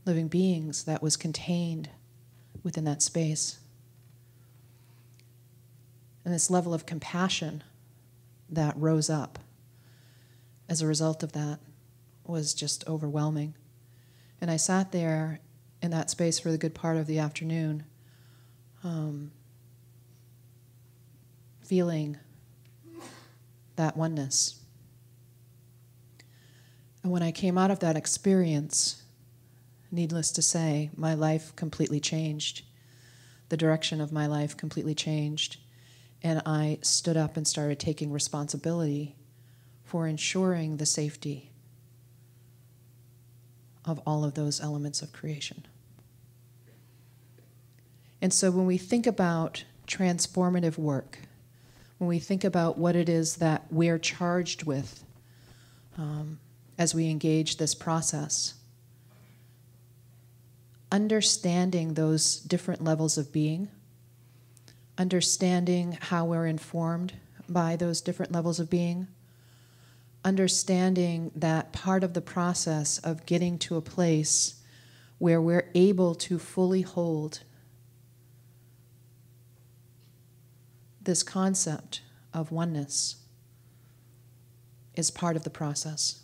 living beings that was contained within that space. And this level of compassion that rose up as a result of that was just overwhelming. And I sat there in that space for the good part of the afternoon, feeling that oneness. And when I came out of that experience, needless to say, my life completely changed. The direction of my life completely changed. And I stood up and started taking responsibility for ensuring the safety of all of those elements of creation. And so when we think about transformative work, when we think about what it is that we're charged with as we engage this process, understanding those different levels of being, understanding how we're informed by those different levels of being, understanding that part of the process of getting to a place where we're able to fully hold this concept of oneness is part of the process.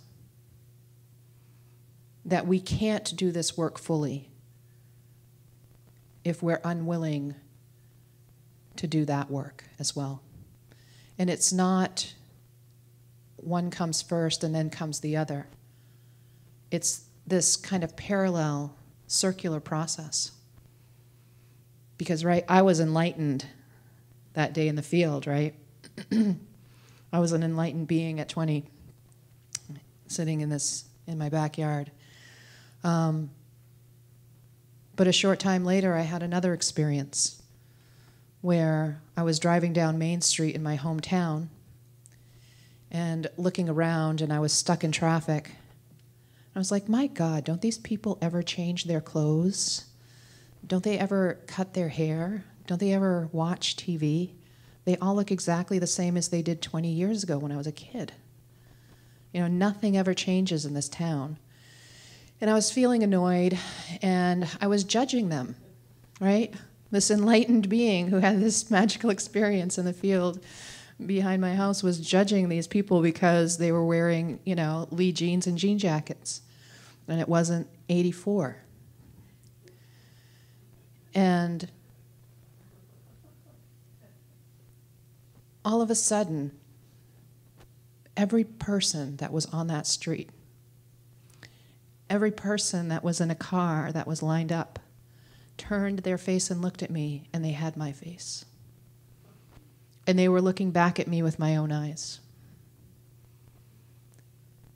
That we can't do this work fully if we're unwilling to do that work as well. And it's not one comes first and then comes the other. It's this kind of parallel, circular process. Because, right, I was enlightened that day in the field, right? I was an enlightened being at 20, sitting in my backyard. But a short time later, I had another experience where I was driving down Main Street in my hometown and looking around, and I was stuck in traffic. I was like, my God, don't these people ever change their clothes? Don't they ever cut their hair? Don't they ever watch TV? They all look exactly the same as they did 20 years ago when I was a kid. You know, nothing ever changes in this town. And I was feeling annoyed, and I was judging them, right? This enlightened being who had this magical experience in the field behind my house was judging these people because they were wearing, you know, Lee jeans and jean jackets. And it wasn't 84. And all of a sudden, every person that was on that street every person that was in a car that was lined up turned their face and looked at me, and they had my face. And they were looking back at me with my own eyes.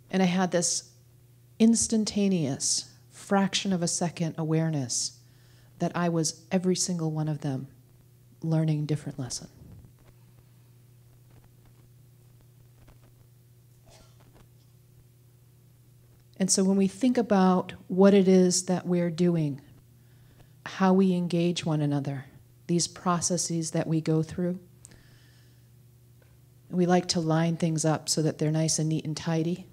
And I had this instantaneous, fraction of a second awareness that I was every single one of them learning a different lesson. And so when we think about what it is that we're doing, how we engage one another, these processes that we go through, we like to line things up so that they're nice and neat and tidy,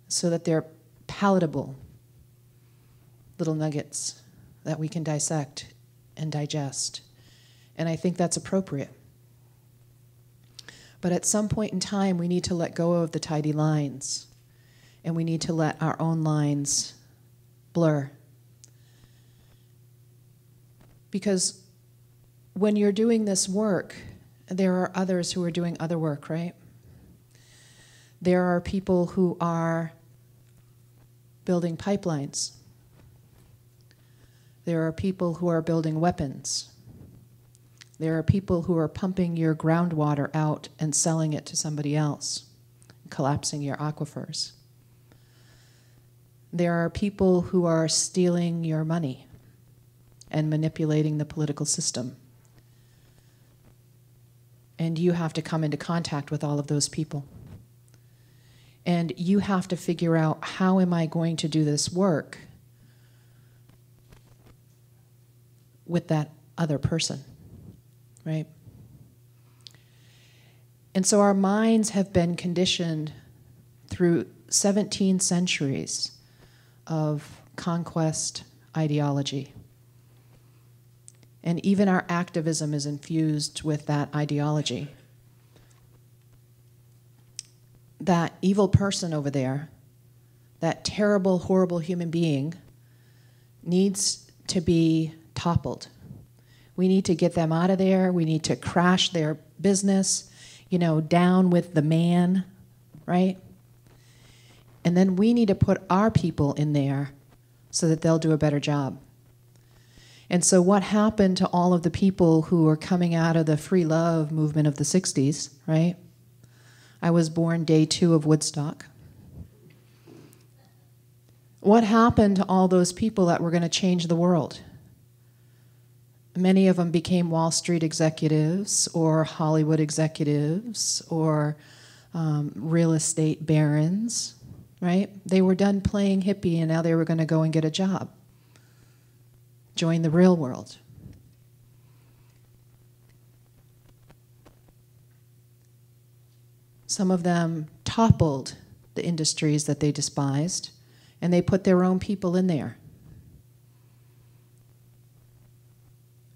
so that they're palatable little nuggets that we can dissect and digest. And I think that's appropriate. But at some point in time, we need to let go of the tidy lines, and we need to let our own lines blur. Because when you're doing this work, there are others who are doing other work, right? There are people who are building pipelines. There are people who are building weapons. There are people who are pumping your groundwater out and selling it to somebody else, collapsing your aquifers. There are people who are stealing your money and manipulating the political system. And you have to come into contact with all of those people. And you have to figure out, how am I going to do this work with that other person, right? And so our minds have been conditioned through 17 centuries of conquest ideology. And even our activism is infused with that ideology. That evil person over there, that terrible, horrible human being, needs to be toppled. We need to get them out of there. We need to crash their business, down with the man, right? And then we need to put our people in there so that they'll do a better job. And so what happened to all of the people who were coming out of the free love movement of the 60s, right? I was born day 2 of Woodstock. What happened to all those people that were going to change the world? Many of them became Wall Street executives or Hollywood executives or real estate barons, right? They were done playing hippie, and now they were going to go and get a job. Join the real world. Some of them toppled the industries that they despised, and they put their own people in there.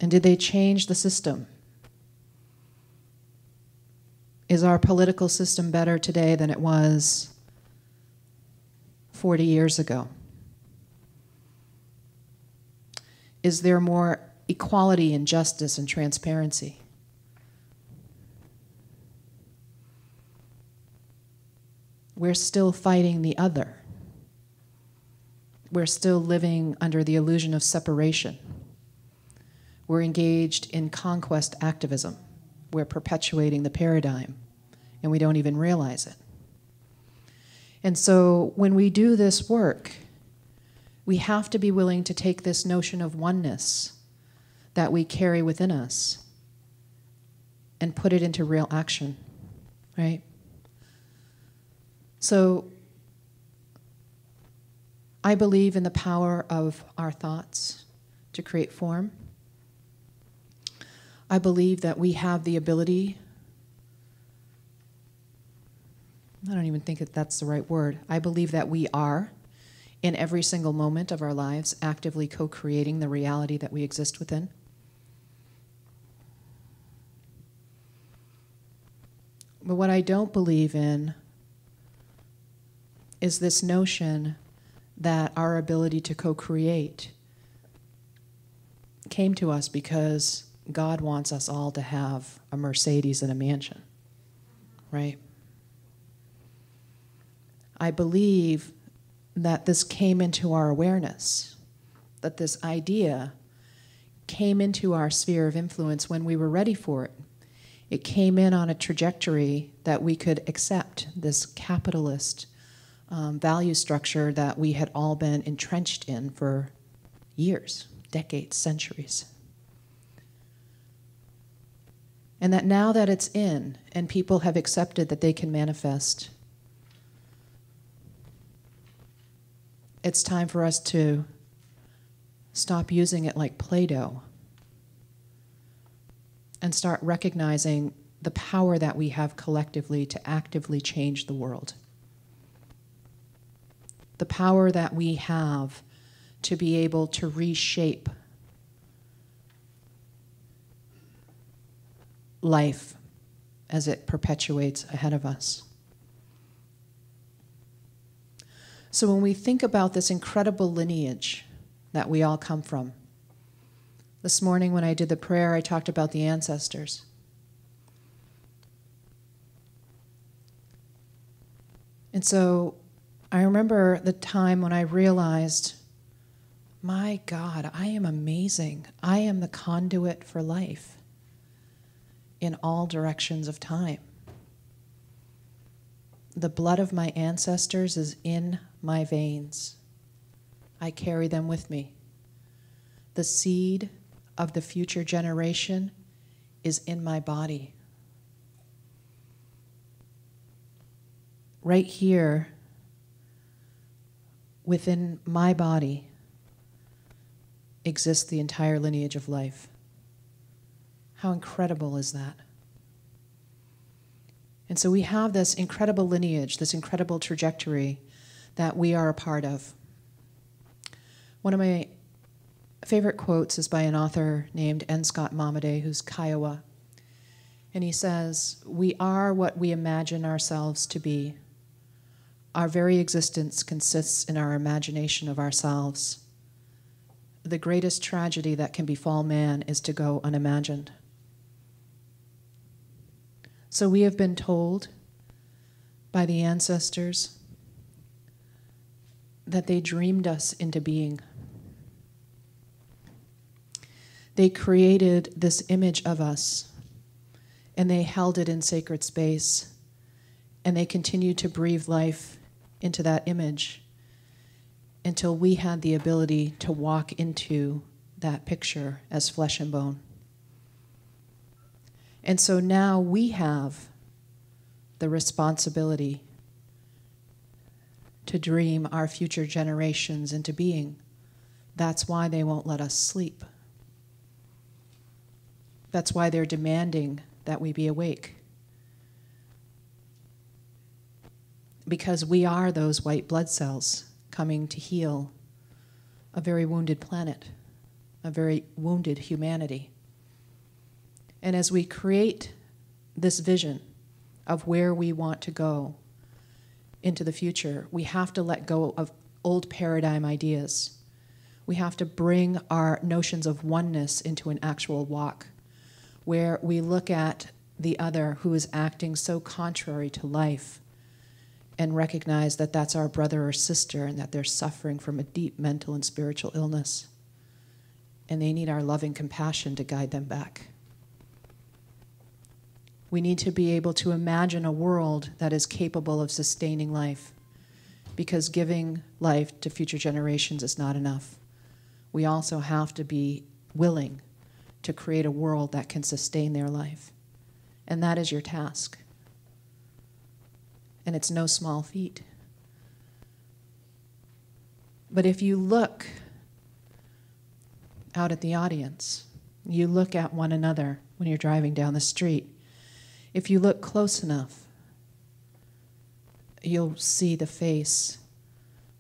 And did they change the system? Is our political system better today than it was 40 years ago? Is there more equality and justice and transparency? We're still fighting the other. We're still living under the illusion of separation. We're engaged in conquest activism. We're perpetuating the paradigm, and we don't even realize it. And so when we do this work, we have to be willing to take this notion of oneness that we carry within us and put it into real action, right? So I believe in the power of our thoughts to create form. I believe that we have the ability, I don't even think that that's the right word. I believe that we are, in every single moment of our lives, actively co-creating the reality that we exist within. But what I don't believe in is this notion that our ability to co-create came to us because God wants us all to have a Mercedes and a mansion, right? I believe that this came into our awareness, that this idea came into our sphere of influence when we were ready for it. It came in on a trajectory that we could accept, this capitalist value structure that we had all been entrenched in for years, decades, centuries. And that now that it's in and people have accepted that they can manifest, it's time for us to stop using it like Play-Doh and start recognizing the power that we have collectively to actively change the world. The power that we have to be able to reshape life as it perpetuates ahead of us. So when we think about this incredible lineage that we all come from, this morning when I did the prayer, I talked about the ancestors. And so I remember the time when I realized, my God, I am amazing. I am the conduit for life in all directions of time. The blood of my ancestors is in my veins. I carry them with me. The seed of the future generation is in my body. Right here, within my body, exists the entire lineage of life. How incredible is that? And so we have this incredible lineage, this incredible trajectory that we are a part of. One of my favorite quotes is by an author named N. Scott Momaday, who's Kiowa. And he says, "We are what we imagine ourselves to be. Our very existence consists in our imagination of ourselves. The greatest tragedy that can befall man is to go unimagined." So we have been told by the ancestors that they dreamed us into being. They created this image of us, and they held it in sacred space, and they continued to breathe life into that image until we had the ability to walk into that picture as flesh and bone. And so now we have the responsibility to dream our future generations into being. That's why they won't let us sleep. That's why they're demanding that we be awake. Because we are those white blood cells coming to heal a very wounded planet, a very wounded humanity. And as we create this vision of where we want to go into the future, we have to let go of old paradigm ideas. We have to bring our notions of oneness into an actual walk, where we look at the other who is acting so contrary to life and recognize that that's our brother or sister and that they're suffering from a deep mental and spiritual illness. And they need our loving compassion to guide them back. We need to be able to imagine a world that is capable of sustaining life, because giving life to future generations is not enough. We also have to be willing to create a world that can sustain their life. And that is your task. And it's no small feat. But if you look out at the audience, you look at one another when you're driving down the street, if you look close enough, you'll see the face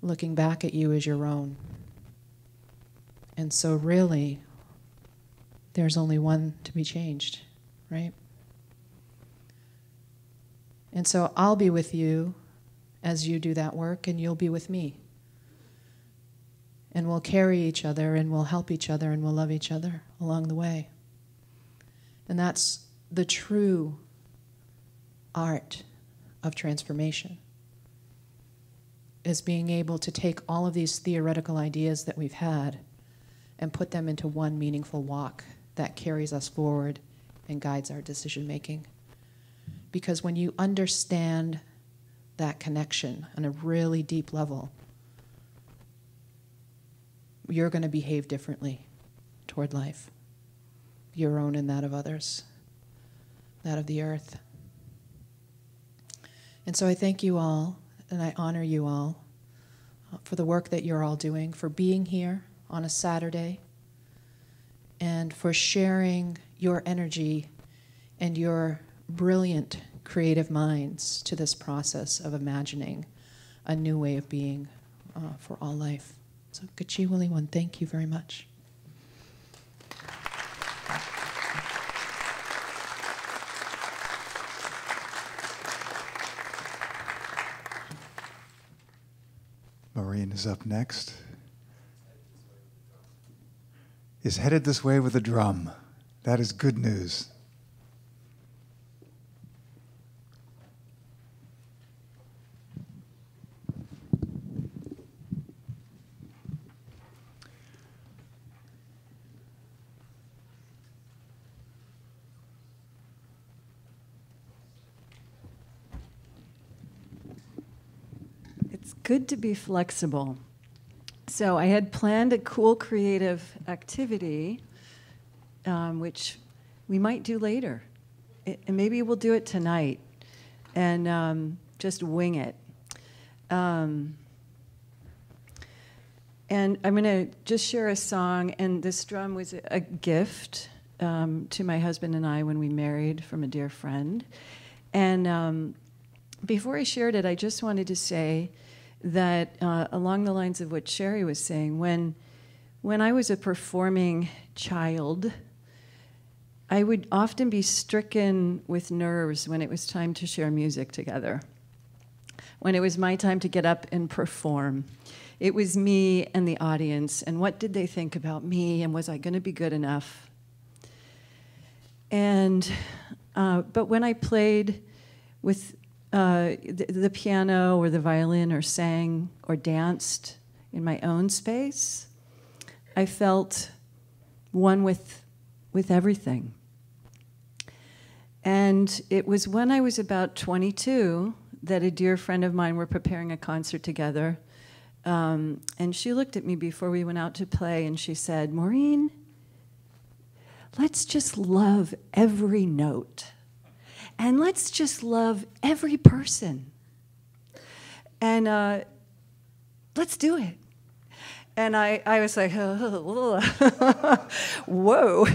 looking back at you as your own. And so really, there's only one to be changed, right? And so I'll be with you as you do that work, and you'll be with me. And we'll carry each other, and we'll help each other, and we'll love each other along the way. And that's the true art of transformation. is being able to take all of these theoretical ideas that we've had and put them into one meaningful walk that carries us forward and guides our decision making. Because when you understand that connection on a really deep level, you're going to behave differently toward life, your own and that of others, that of the earth. And so I thank you all, and I honor you all for the work that you're all doing, for being here on a Saturday, and for sharing your energy and your brilliant creative minds to this process of imagining a new way of being for all life. So, Kachiwali-One, thank you very much. Maureen is up next. Is headed this way with a drum. That is good news. It's good to be flexible. So I had planned a cool creative activity, which we might do later. And maybe we'll do it tonight and just wing it. And I'm going to just share a song. And this drum was a gift to my husband and I when we married from a dear friend. And before I shared it, I just wanted to say that along the lines of what Sherry was saying, when I was a performing child, I would often be stricken with nerves when it was time to share music together. When it was my time to get up and perform. It was me and the audience, and what did they think about me, and was I going to be good enough? And but when I played with the piano or the violin or sang or danced in my own space, I felt one with everything. And it was when I was about 22 that a dear friend of mine were preparing a concert together. And she looked at me before we went out to play and she said, "Maureen, let's just love every note. And let's just love every person. And let's do it." And I was like, whoa.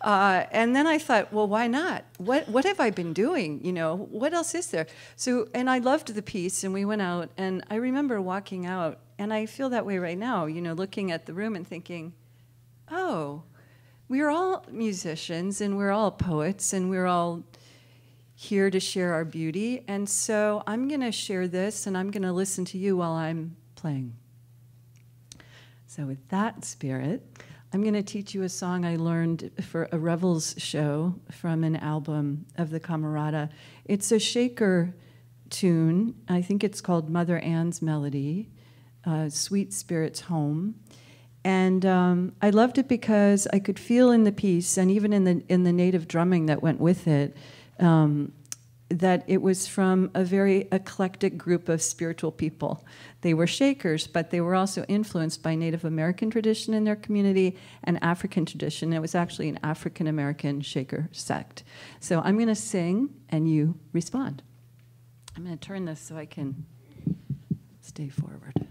And then I thought, well, why not? What have I been doing? You know, what else is there? So, and I loved the piece, and we went out, and I remember walking out, and I feel that way right now, you know, looking at the room and thinking, oh, we're all musicians, and we're all poets, and we're all here to share our beauty. And so I'm going to share this, and I'm going to listen to you while I'm playing. So with that spirit, I'm going to teach you a song I learned for a Revels show from an album of the Camerata. It's a shaker tune. I think it's called Mother Ann's Melody, Sweet Spirit's Home. And I loved it because I could feel in the piece, and even in the native drumming that went with it, that it was from a very eclectic group of spiritual people. They were Shakers, but they were also influenced by Native American tradition in their community and African tradition. It was actually an African American Shaker sect. So I'm going to sing, and you respond. I'm going to turn this so I can stay forward.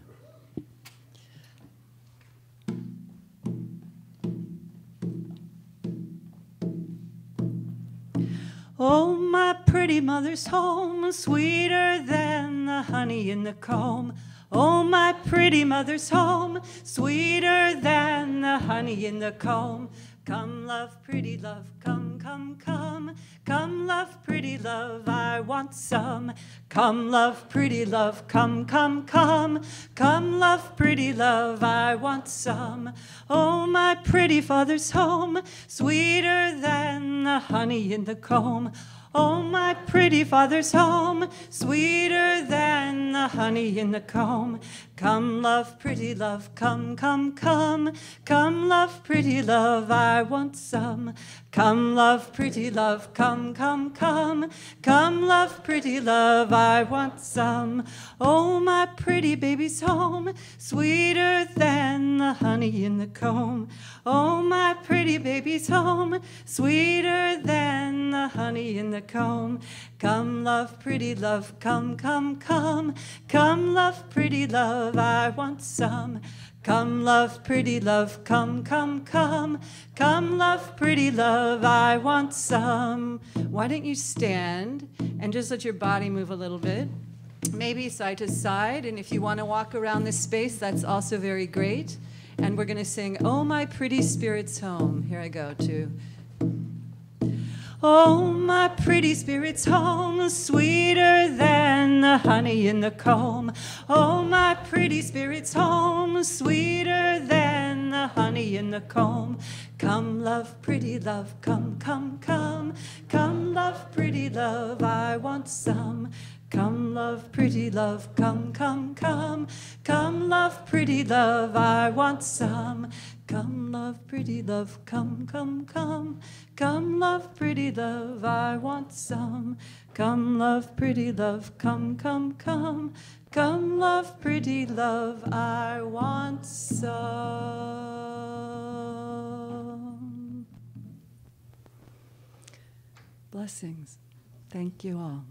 Oh, my pretty mother's home, sweeter than the honey in the comb. Oh, my pretty mother's home, sweeter than the honey in the comb. Come, love, pretty love, come, come, come. Come, love, pretty love, I want some. Come, love, pretty love, come, come, come. Come, love, pretty love, I want some. Oh, my pretty father's home, sweeter than the honey in the comb. Oh, my pretty father's home, sweeter than the honey in the comb. Come, love, pretty love, come, come, come. Come, love, pretty love, I want some. Come, love, pretty love, come, come, come. Come, love, pretty love, I want some. Oh, my pretty baby's home, sweeter than the honey in the comb. Oh, my pretty baby's home, sweeter than the honey in the comb. Come, love, pretty love, come, come, come. Come, love, pretty love, I want some. Come, love, pretty love, come, come, come. Come, love, pretty love, I want some. Why don't you stand and just let your body move a little bit? Maybe side to side, and if you want to walk around this space, that's also very great. And we're going to sing, Oh, My Pretty Spirit's Home. Here I go, too. Oh, my pretty spirit's home, sweeter than the honey in the comb. Oh, my pretty spirit's home, sweeter than the honey in the comb. Come, love, pretty love, come, come, come. Come, love, pretty love, I want some. Come, love, pretty love, come, come, come. Come, love, pretty love, I want some. Come, love, pretty love, come, come, come. Come, love, pretty love, I want some. Come, love, pretty love, come, come, come. Come, love, pretty love, I want some. Blessings. Thank you all.